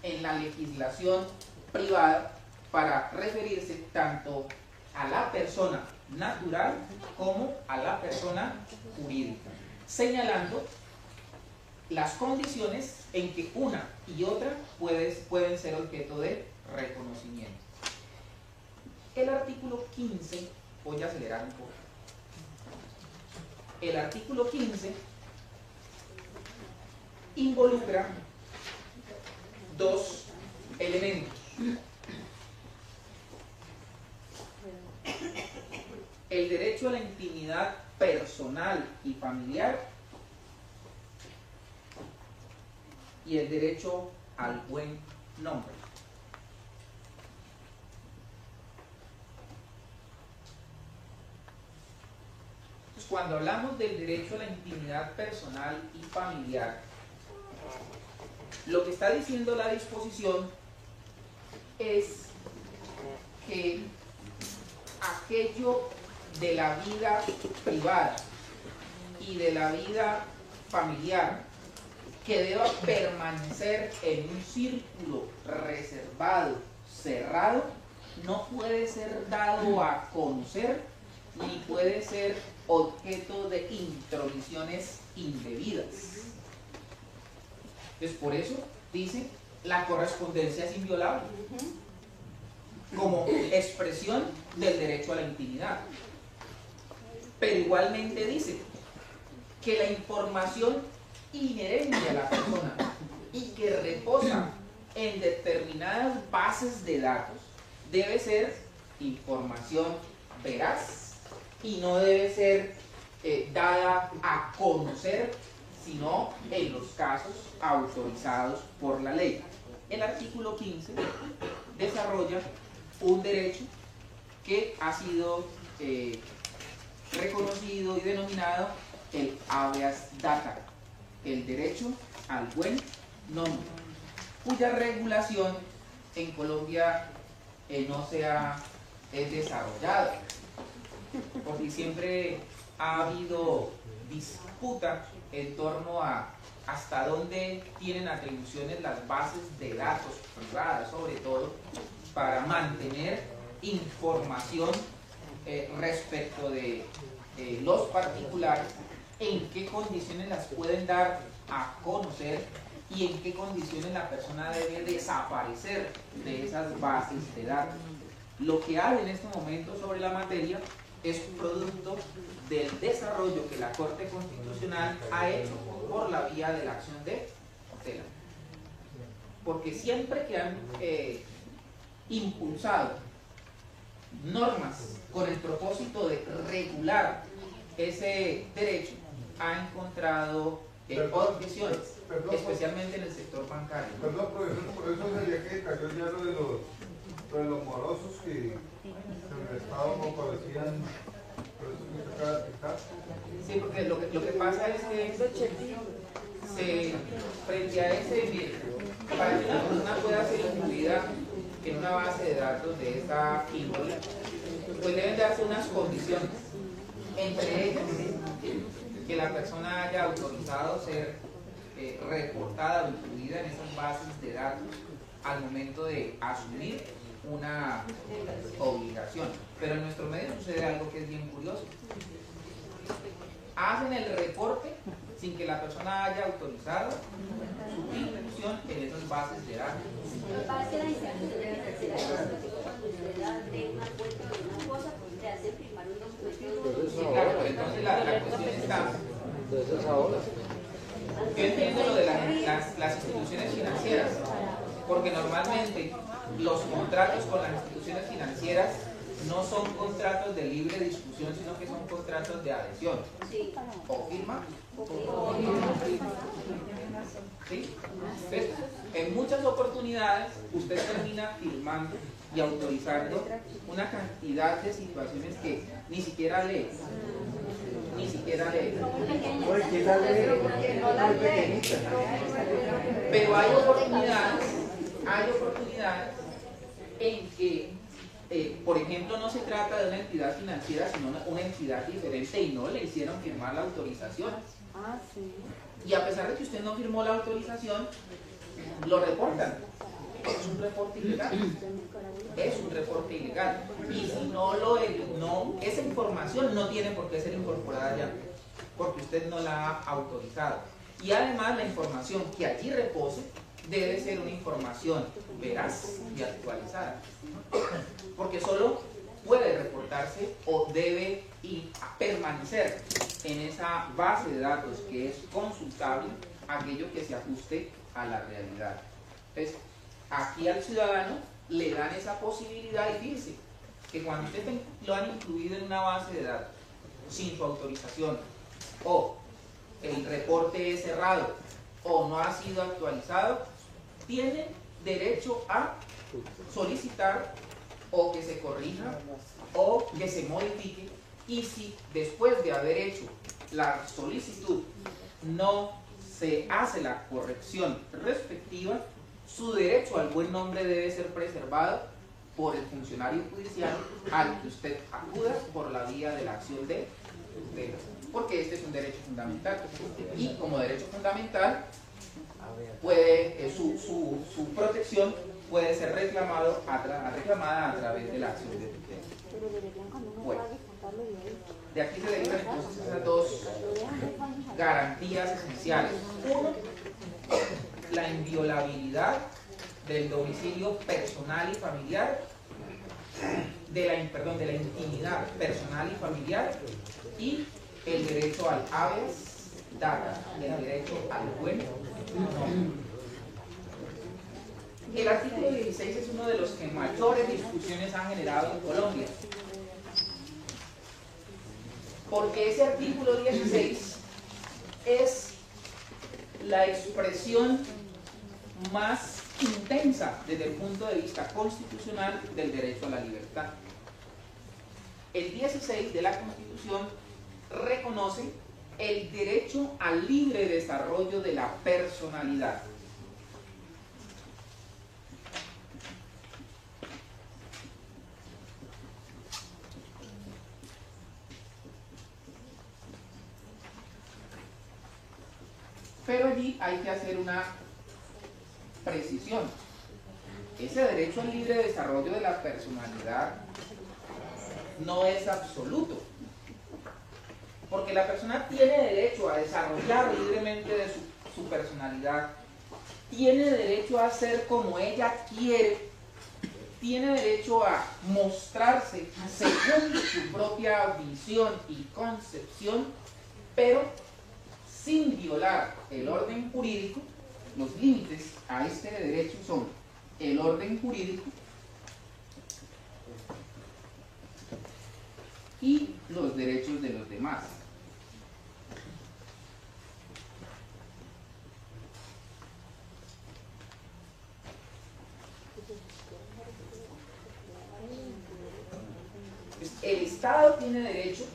en la legislación privada para referirse tanto a la persona natural como a la persona jurídica, señalando las condiciones en que una y otra pueden ser objeto de reconocimiento. El artículo 15, voy a acelerar un poco. El artículo 15 involucra dos elementos. El derecho a la intimidad personal y familiar y el derecho al buen nombre. Entonces, cuando hablamos del derecho a la intimidad personal y familiar, lo que está diciendo la disposición es que aquello de la vida privada y de la vida familiar que deba permanecer en un círculo reservado, cerrado, no puede ser dado a conocer ni puede ser objeto de intromisiones indebidas. Entonces, por eso dice, la correspondencia es inviolable. Como expresión del derecho a la intimidad. Pero igualmente dice que la información inherente a la persona y que reposa en determinadas bases de datos debe ser información veraz y no debe ser dada a conocer sino en los casos autorizados por la ley. El artículo 15 desarrolla un derecho que ha sido reconocido y denominado el habeas data, el derecho al buen nombre, cuya regulación en Colombia no se ha desarrollado, porque siempre ha habido disputa en torno a hasta dónde tienen atribuciones las bases de datos privadas, sobre todo, para mantener información respecto de los particulares, en qué condiciones las pueden dar a conocer y en qué condiciones la persona debe desaparecer de esas bases de datos. Lo que hay en este momento sobre la materia es un producto del desarrollo que la Corte Constitucional ha hecho por la vía de la acción de tutela. Porque siempre que han impulsado normas con el propósito de regular ese derecho, ha encontrado objeciones, especialmente en el sector bancario. Perdón, profesor, por eso sería que cayó ya lo de los morosos que en el Estado no parecían. Sí, porque lo que pasa es que frente a ese, para que una persona pueda ser incluida en una base de datos de esta índole, pues deben darse unas condiciones, entre ellas que la persona haya autorizado ser reportada o incluida en esas bases de datos al momento de asumir una obligación. Pero en nuestro medio sucede algo que es bien curioso. Hacen el reporte sin que la persona haya autorizado su inclusión en esas bases de datos. Lo que pasa es que la institución financiera cuando usted da de una cuenta o de una cosa, le hacen firmar un documento. Sí, claro, pero entonces la cuestión está. Yo entiendo lo de las instituciones financieras, porque normalmente los contratos con las instituciones financieras no son contratos de libre discusión, sino que son contratos de adhesión. Sí. O firma. ¿Sí? Entonces, en muchas oportunidades usted termina firmando y autorizando una cantidad de situaciones que ni siquiera lee. Ni siquiera lee. Pero hay oportunidades en que, por ejemplo, no se trata de una entidad financiera, sino una entidad diferente y no le hicieron firmar la autorización. Y a pesar de que usted no firmó la autorización, lo reportan. Es un reporte ilegal. Es un reporte ilegal. Y si esa información no tiene por qué ser incorporada ya, porque usted no la ha autorizado. Y además la información que allí repose debe ser una información veraz y actualizada. Porque solo puede reportarse o debe permanecer en esa base de datos que es consultable aquello que se ajuste a la realidad. Entonces, aquí al ciudadano le dan esa posibilidad y dice que cuando usted lo han incluido en una base de datos sin su autorización o el reporte es cerrado o no ha sido actualizado, tiene derecho a solicitar o que se corrija o que se modifique, y si después de haber hecho la solicitud no se hace la corrección respectiva, su derecho al buen nombre debe ser preservado por el funcionario judicial al que usted acuda por la vía de la acción de tutela, porque este es un derecho fundamental y como derecho fundamental puede, su protección puede ser reclamada a través de la acción de tutela. Bueno, de aquí se derivan entonces esas dos garantías esenciales. Uno, la inviolabilidad del domicilio personal y familiar, de la intimidad personal y familiar, y el derecho al habeas data, el derecho al buen nombre. El artículo 16 es uno de los que mayores discusiones han generado en Colombia, porque ese artículo 16 es la expresión más intensa desde el punto de vista constitucional del derecho a la libertad. El 16 de la Constitución reconoce el derecho al libre desarrollo de la personalidad. Pero allí hay que hacer una precisión. Ese derecho al libre desarrollo de la personalidad no es absoluto, porque la persona tiene derecho a desarrollar libremente de su personalidad, tiene derecho a ser como ella quiere, tiene derecho a mostrarse según su propia visión y concepción, pero sin violar el orden jurídico. Los límites a este derecho son el orden jurídico y los derechos de los demás. El Estado tiene derecho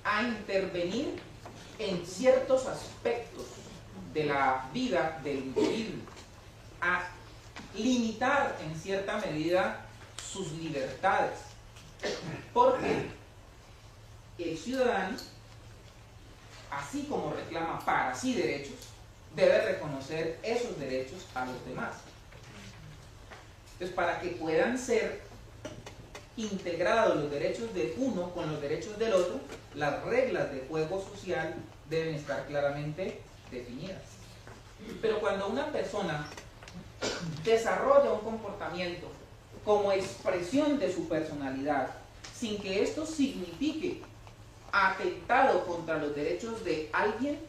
a intervenir en ciertos aspectos de la vida del individuo, a limitar en cierta medida sus libertades, porque el ciudadano, así como reclama para sí derechos, debe reconocer esos derechos a los demás. Entonces, para que puedan ser integrados los derechos de uno con los derechos del otro, las reglas de juego social deben estar claramente definidas. Pero cuando una persona desarrolla un comportamiento como expresión de su personalidad, sin que esto signifique atentado contra los derechos de alguien,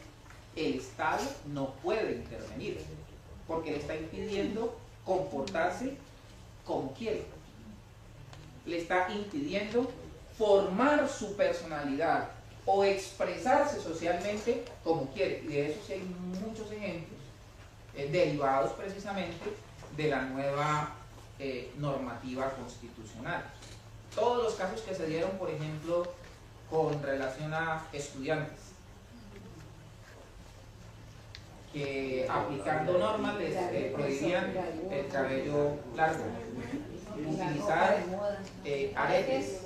el Estado no puede intervenir, porque le está impidiendo comportarse como quiere. Le está impidiendo formar su personalidad o expresarse socialmente como quiere. Y de eso sí hay muchos ejemplos derivados precisamente de la nueva normativa constitucional. Todos los casos que se dieron, por ejemplo, con relación a estudiantes, que aplicando normas les prohibían el cabello largo, utilizar aretes,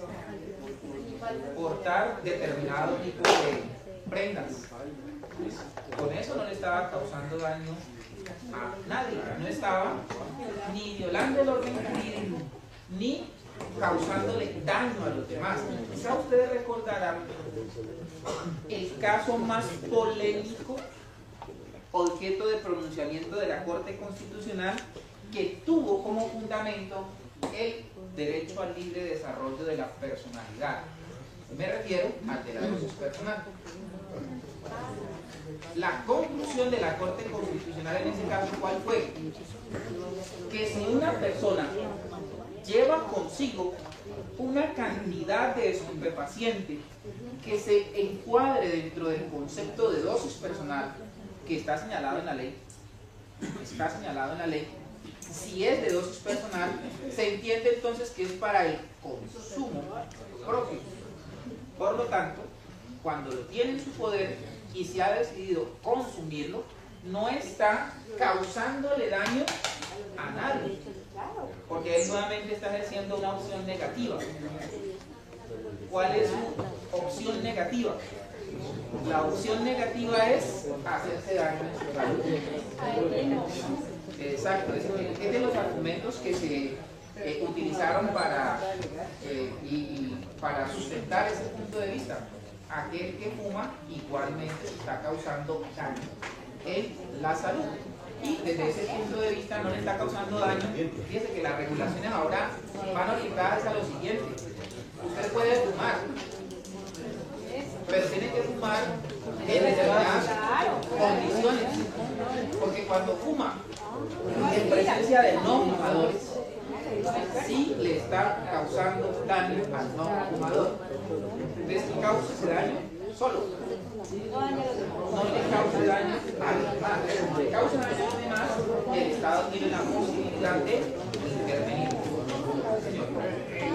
portar determinado tipo de prendas. Con eso no le estaba causando daño a nadie, no estaba ni violando el orden jurídico, ni causándole daño a los demás. Quizá ustedes recordarán el caso más polémico, objeto de pronunciamiento de la Corte Constitucional, que tuvo como fundamento el derecho al libre desarrollo de la personalidad. Me refiero al de la dosis personal. La conclusión de la Corte Constitucional en ese caso, ¿cuál fue? Que si una persona lleva consigo una cantidad de estupefaciente que se encuadre dentro del concepto de dosis personal, que está señalado en la ley, si es de dosis personal, se entiende entonces que es para el consumo propio. Por lo tanto, cuando lo tiene en su poder y se ha decidido consumirlo, no está causándole daño a nadie, porque él nuevamente está ejerciendo una opción negativa. ¿Cuál es su opción negativa? La opción negativa es hacerse daño en su salud. Exacto, es de los argumentos que se utilizaron para sustentar ese punto de vista. Aquel que fuma igualmente se está causando daño en la salud. Y desde ese punto de vista no le está causando daño. Fíjense que las regulaciones ahora van orientadas a lo siguiente. Usted puede fumar, pero tiene que fumar en determinadas condiciones. Porque cuando fuma en presencia de no fumadores, sí le está causando daño al no fumador. Entonces, causa ese daño solo. No le causa daño a los demás. Le causa daño a los demás, el Estado tiene la posibilidad de intervenir.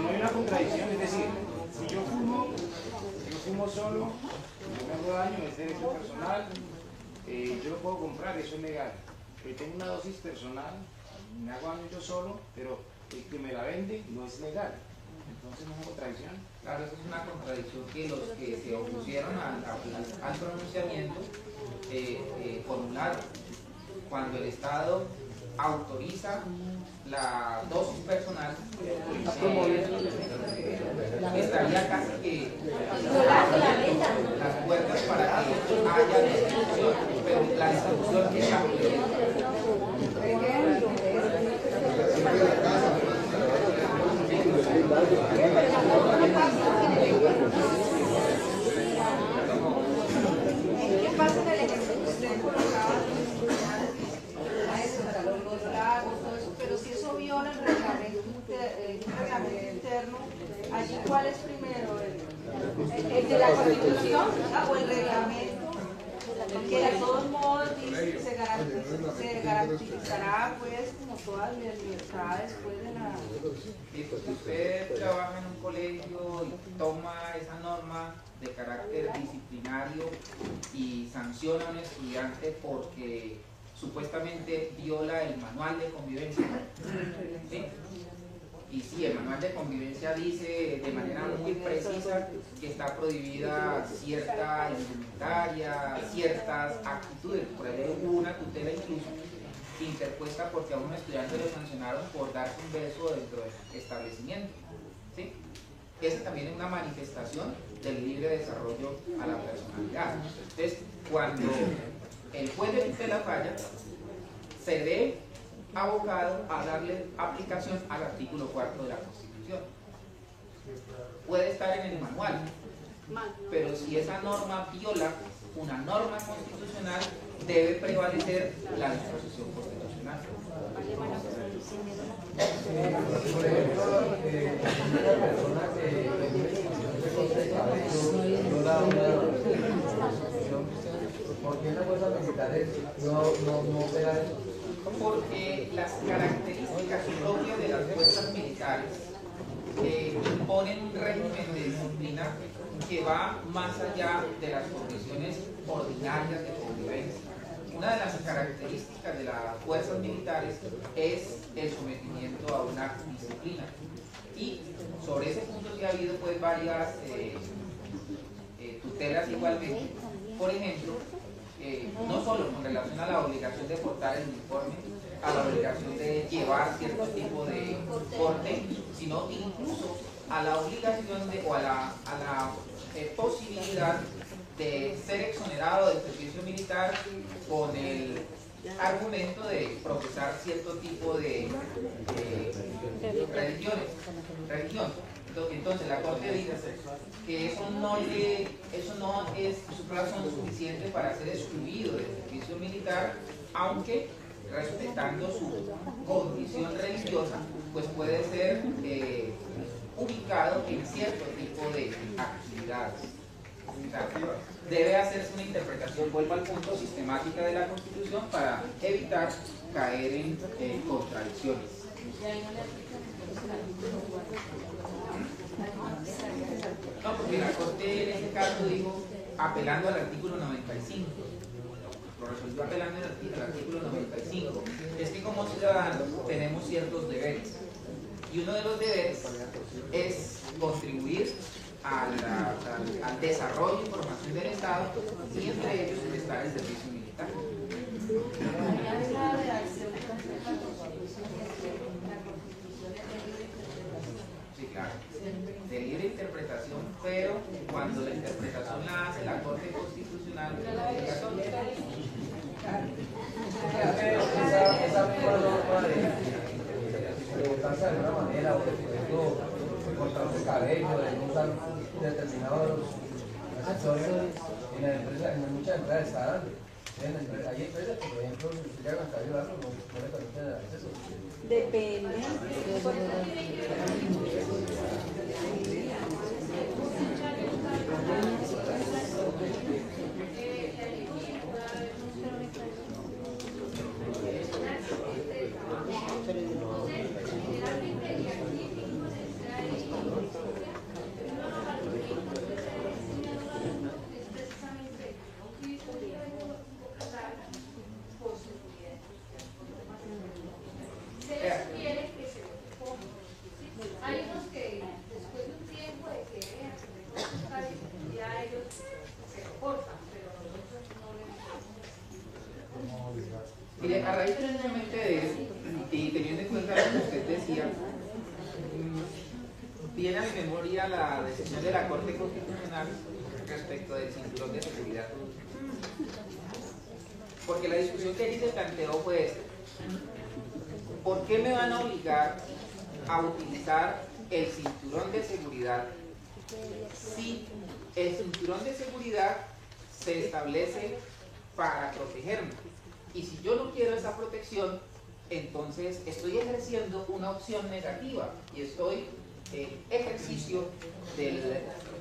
No hay una contradicción, es decir, si yo fumo solo, yo me hago daño, es derecho personal, yo lo puedo comprar, eso es legal. Tengo una dosis personal, me hago daño yo solo, pero el que me la vende no es legal. Entonces no es una contradicción. Claro, eso es una contradicción que los que se opusieron al pronunciamiento formularon. Cuando el Estado autoriza la dosis personal, estaría casi que las puertas para que haya distribución, pero la distribución es amplia. ¿Qué pasa en el ejemplo que usted colocaba los lagos, todo eso? Pero si eso viola el reglamento interno, allí ¿cuál es primero? ¿El de la Constitución o el reglamento? Que de todos modos dice que se garantizará pues como todas las libertades pues de la... Y pues si usted trabaja en un colegio y toma esa norma de carácter disciplinario y sanciona a un estudiante porque supuestamente viola el manual de convivencia, ¿sí? Y sí, el manual de convivencia dice de manera muy precisa que está prohibida cierta indumentaria, ciertas actitudes. Por ahí hubo una tutela incluso interpuesta porque a un estudiante lo sancionaron por darse un beso dentro del establecimiento, ¿sí? Esa también es una manifestación del libre desarrollo a la personalidad. Entonces, cuando el juez de tutela falla, se ve abocado a darle aplicación al artículo 4 de la Constitución. Puede estar en el manual, pero si esa norma viola una norma constitucional, debe prevalecer la disposición constitucional. Por ejemplo, una persona que no da una constitución, ¿por qué las fuerzas militares no operan eso? Porque las características propias de las fuerzas militares imponen un régimen de disciplina que va más allá de las condiciones ordinarias de convivencia. Una de las características de las fuerzas militares es el sometimiento a una disciplina. Y sobre ese punto sí ha habido pues varias tutelas igualmente. Por ejemplo, no solo con relación a la obligación de portar el uniforme, a la obligación de llevar cierto tipo de porte, sino incluso a la obligación o a la posibilidad de ser exonerado del servicio militar con el argumento de profesar cierto tipo de religión. Entonces la Corte dice que eso no es razón suficiente para ser excluido del servicio militar, aunque respetando su condición religiosa, pues puede ser ubicado en cierto tipo de actividades. O sea, debe hacerse una interpretación, vuelvo al punto, sistemática de la Constitución para evitar caer en contradicciones. No, porque la Corte en este caso dijo apelando al artículo 95. Lo resolvió apelando al artículo 95. Es que como ciudadanos tenemos ciertos deberes. Y uno de los deberes es contribuir al desarrollo y formación del Estado, y entre ellos está el servicio militar. Sí, claro, de libre interpretación, pero cuando la interpretación la hace la Corte Constitucional, comportarse de alguna manera, o de cortarse el cabello, de no usar determinados accesorios, en muchas empresas está dando. Hay empresas que, por ejemplo, si usted llega con cabello largo, no le permiten el acceso. Depende. Mire, a raíz precisamente de eso, y teniendo en cuenta lo que usted decía, viene a mi memoria la decisión de la Corte Constitucional respecto del cinturón de seguridad. Porque la discusión que allí se planteó fue esta: ¿por qué me van a obligar a utilizar el cinturón de seguridad si el cinturón de seguridad se establece para protegerme? Y si yo no quiero esa protección, entonces estoy ejerciendo una opción negativa y estoy en ejercicio del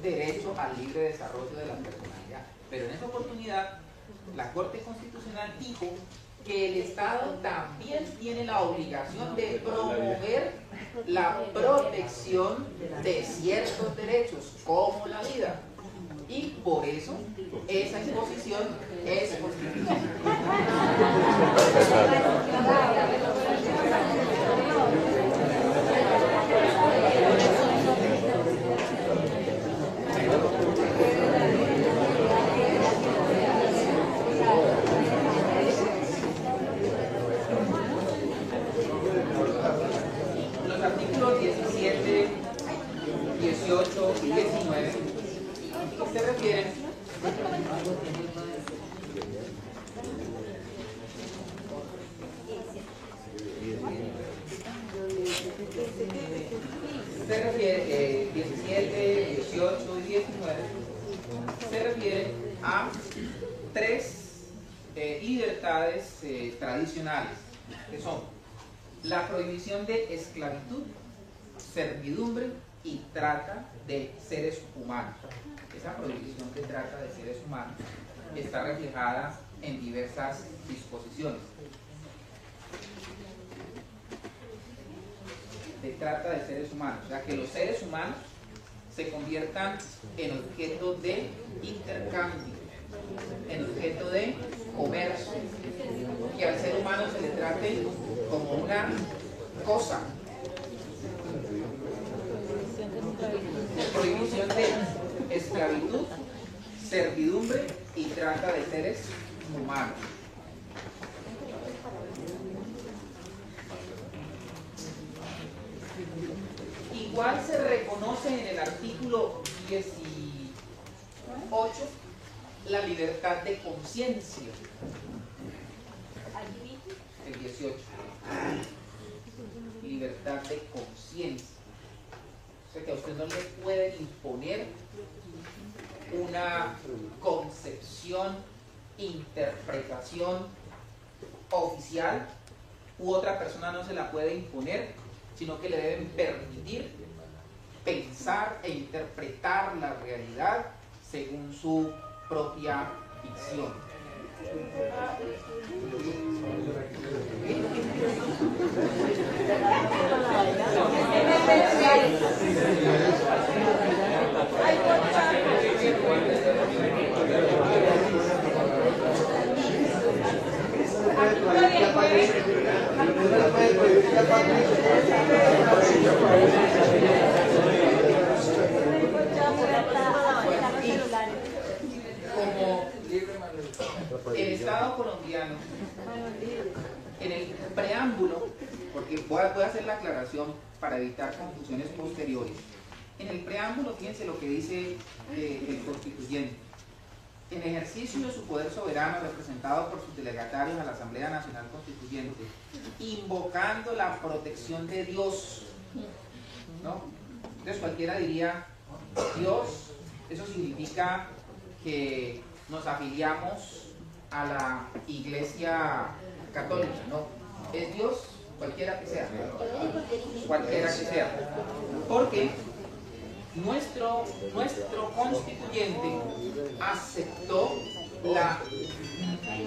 derecho al libre desarrollo de la personalidad. Pero en esa oportunidad, la Corte Constitucional dijo que el Estado también tiene la obligación de promover la protección de ciertos derechos, como la vida. Y por eso esa exposición es constitucional. Los artículos 17, 18 y 19 se refieren se refiere 17, 18 y 19 se refieren a tres libertades tradicionales, que son la prohibición de esclavitud, servidumbre y trata de seres humanos. Esa prohibición de trata de seres humanos está reflejada en diversas disposiciones. De trata de seres humanos, o sea, que los seres humanos se conviertan en objeto de intercambio, en objeto de comercio, que al ser humano se le trate como una cosa. Prohibición de esclavitud, servidumbre y trata de seres humanos. Igual se reconoce en el artículo 18 la libertad de conciencia. El 18. Libertad de conciencia. O sea que a usted no le pueden imponer una concepción, interpretación oficial, u otra persona no se la puede imponer, sino que le deben permitir pensar e interpretar la realidad según su propia visión. Como el Estado colombiano, en el preámbulo, porque voy a hacer la aclaración para evitar confusiones posteriores. En el preámbulo, fíjense lo que dice el constituyente. en ejercicio de su poder soberano representado por sus delegatarios a la Asamblea Nacional Constituyente, invocando la protección de Dios, ¿no? Entonces cualquiera diría, Dios, eso significa que nos afiliamos a la Iglesia Católica, ¿no? Es Dios, cualquiera que sea, cualquiera que sea, porque nuestro constituyente aceptó la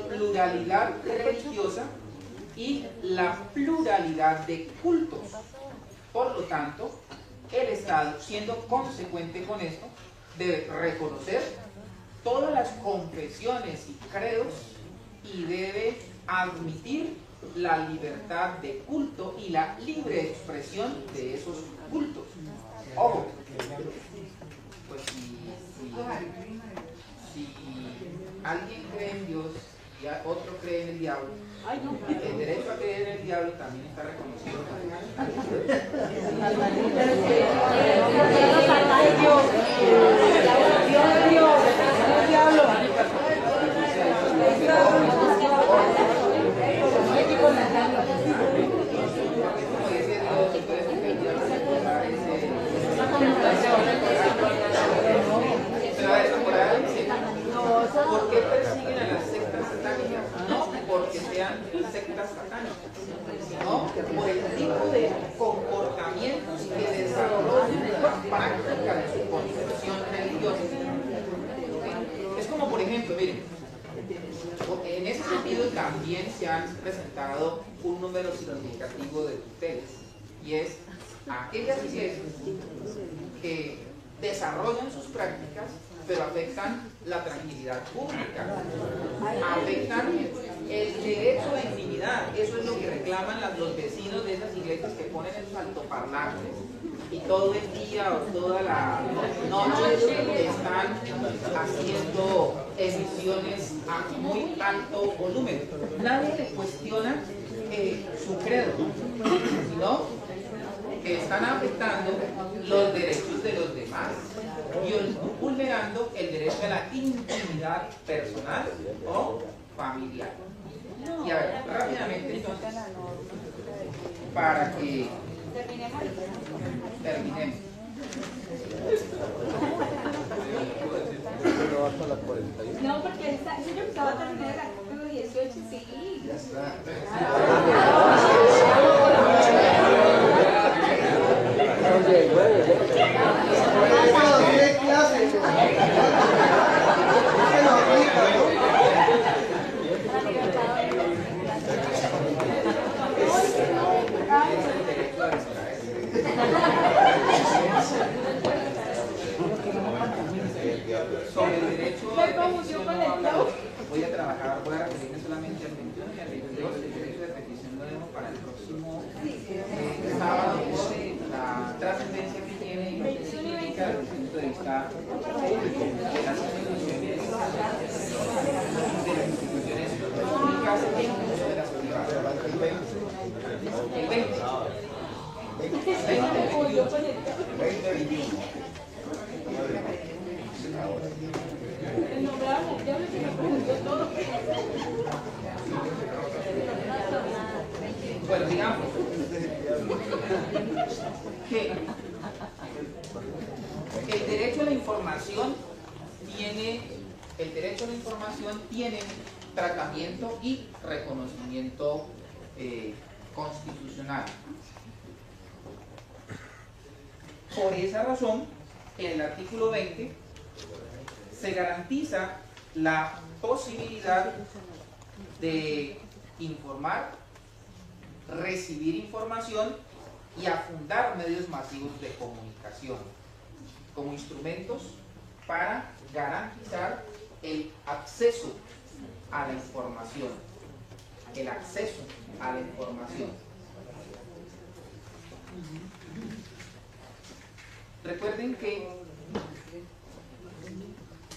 pluralidad religiosa y la pluralidad de cultos. Por lo tanto, el Estado, siendo consecuente con esto, debe reconocer todas las confesiones y credos y debe admitir la libertad de culto y la libre expresión de esos cultos. Ojo, pues si alguien cree en Dios y otro cree en el diablo, el derecho a creer en el diablo también está reconocido. ¿Por qué persiguen a las sectas satánicas? No porque sean sectas satánicas, sino por el tipo de comportamientos que desarrollan en la práctica de su concepción religiosa. Es como, por ejemplo, miren, en ese sentido también se han presentado un número significativo de tutelas, y es aquellas iglesias que desarrollan sus prácticas pero afectan la tranquilidad pública, afectan el derecho a intimidad. Eso es lo que reclaman los vecinos de esas iglesias que ponen esos altoparlantes y todo el día o toda la noche están haciendo emisiones a muy alto volumen. Nadie le cuestiona su credo, sino que están afectando los derechos de los demás y vulnerando el derecho a la intimidad personal o familiar. Y a ver, rápidamente entonces, para que terminemos. No, porque yo empezaba a terminar el artículo 18, sí. Ya está. Sobre el derecho a petición no hablamos. Voy a referirme solamente al 21 y al 22. El derecho de petición lo dejo para el próximo sábado, por la trascendencia que tiene y lo que significa desde el punto de vista público de las instituciones públicas e incluso de las privadas. El 20. Bueno, digamos que el derecho a la información tiene tratamiento y reconocimiento constitucional. Por esa razón, en el artículo 20 se garantiza la posibilidad de informar, recibir información y a fundar medios masivos de comunicación como instrumentos para garantizar el acceso a la información. El acceso a la información. Recuerden que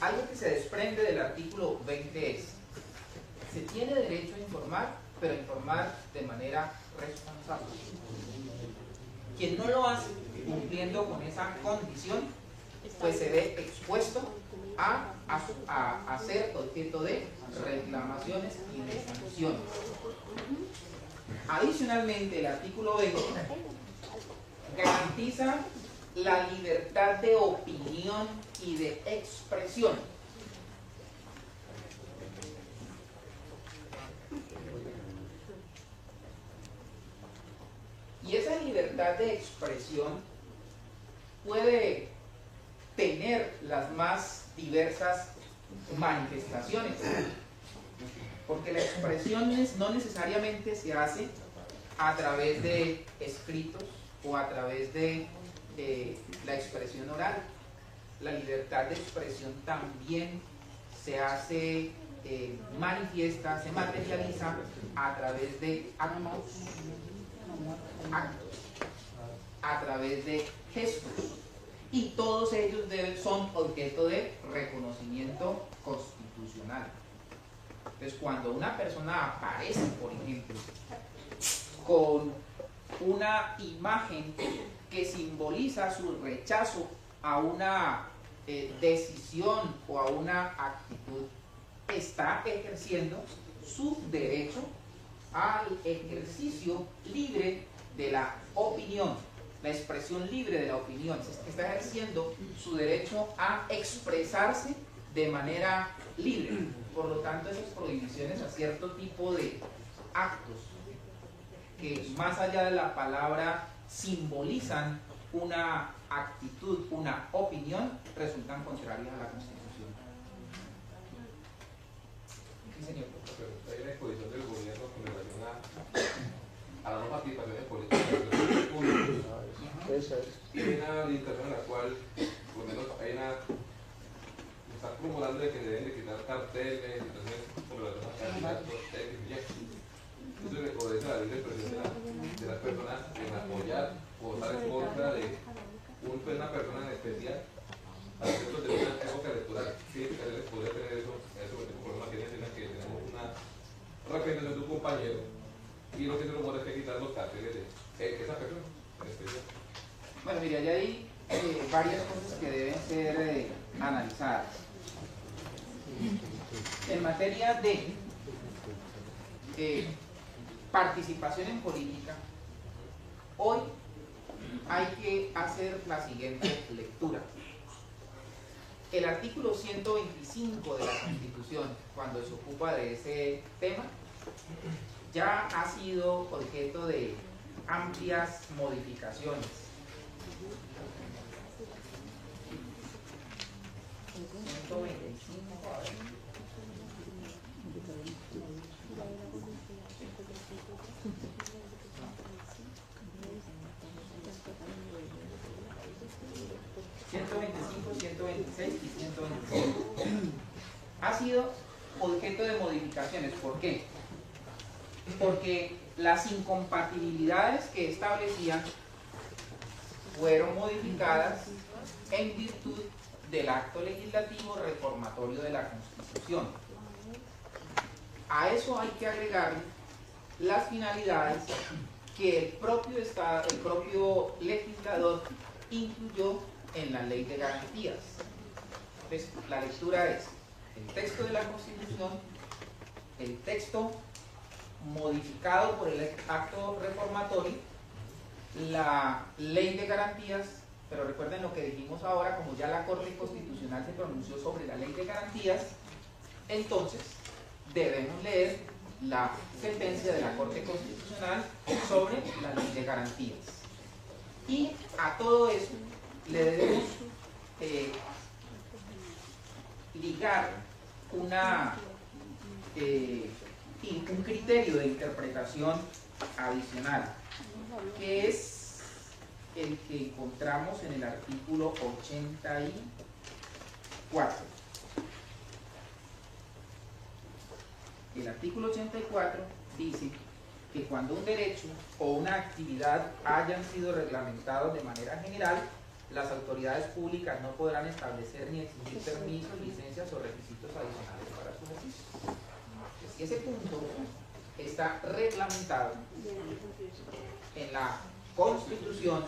algo que se desprende del artículo 20 es: se tiene derecho a informar, pero informar de manera responsable. Quien no lo hace cumpliendo con esa condición, pues se ve expuesto a ser objeto de reclamaciones y de sanciones. Adicionalmente, el artículo 20 garantiza la libertad de opinión y de expresión. Y esa libertad de expresión puede tener las más diversas manifestaciones, porque la expresión no necesariamente se hace a través de escritos o a través de la expresión oral. La libertad de expresión también se hace manifiesta, se materializa a través de actos, a través de gestos, y todos ellos son objeto de reconocimiento constitucional. Entonces, cuando una persona aparece, por ejemplo, con una imagen que simboliza su rechazo a una decisión o a una actitud, está ejerciendo su derecho al ejercicio libre de la opinión, la expresión libre de la opinión. Está ejerciendo su derecho a expresarse de manera libre. Por lo tanto, esas prohibiciones a cierto tipo de actos que más allá de la palabra simbolizan una actitud, una opinión, resultan contrarias a la Constitución. Sí, señor. Hay una exposición del gobierno con relación a las no participaciones políticas de los públicos. Y hay una limitación en la cual, por lo menos, hay una. Está acumulando de que deben de quitar carteles, limitaciones con relación a candidatos, técnicos y ya. Eso le obedece a la libre expresión de las personas en apoyar o estar en contra de una persona en especial a efectos de una época electoral. ¿Qué implicaciones podría tener eso? Eso es un problema que tiene que tenemos una representación de un compañero y lo que se rumora es que quitar los carteles de esa persona en especial. Bueno, mira, ya hay varias cosas que deben ser analizadas. En materia de participación en política, hoy hay que hacer la siguiente lectura. El artículo 125 de la Constitución, cuando se ocupa de ese tema, ya ha sido objeto de amplias modificaciones. 125, a ver. ...125, 126 y 125... ha sido objeto de modificaciones. ¿Por qué? Porque las incompatibilidades que establecían fueron modificadas en virtud del acto legislativo reformatorio de la Constitución. A eso hay que agregar las finalidades que el propio legislador incluyó en la Ley de Garantías. Entonces, la lectura es el texto de la Constitución, el texto modificado por el acto reformatorio, la Ley de Garantías, pero recuerden lo que dijimos ahora, como ya la Corte Constitucional se pronunció sobre la Ley de Garantías, entonces debemos leer la sentencia de la Corte Constitucional sobre la Ley de Garantías. Y a todo eso le debemos ligar un criterio de interpretación adicional, que es el que encontramos en el artículo 84. El artículo 84 dice que cuando un derecho o una actividad hayan sido reglamentados de manera general, las autoridades públicas no podrán establecer ni exigir permisos, licencias o requisitos adicionales para su ejercicio. Si ese punto está reglamentado en la Constitución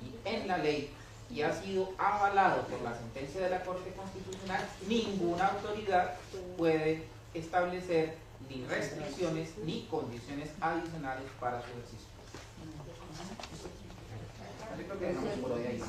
y en la ley, y ha sido avalado por la sentencia de la Corte Constitucional, ninguna autoridad puede establecer ni restricciones ni condiciones adicionales para su ejercicio. Yo creo que dejamos por hoy ahí.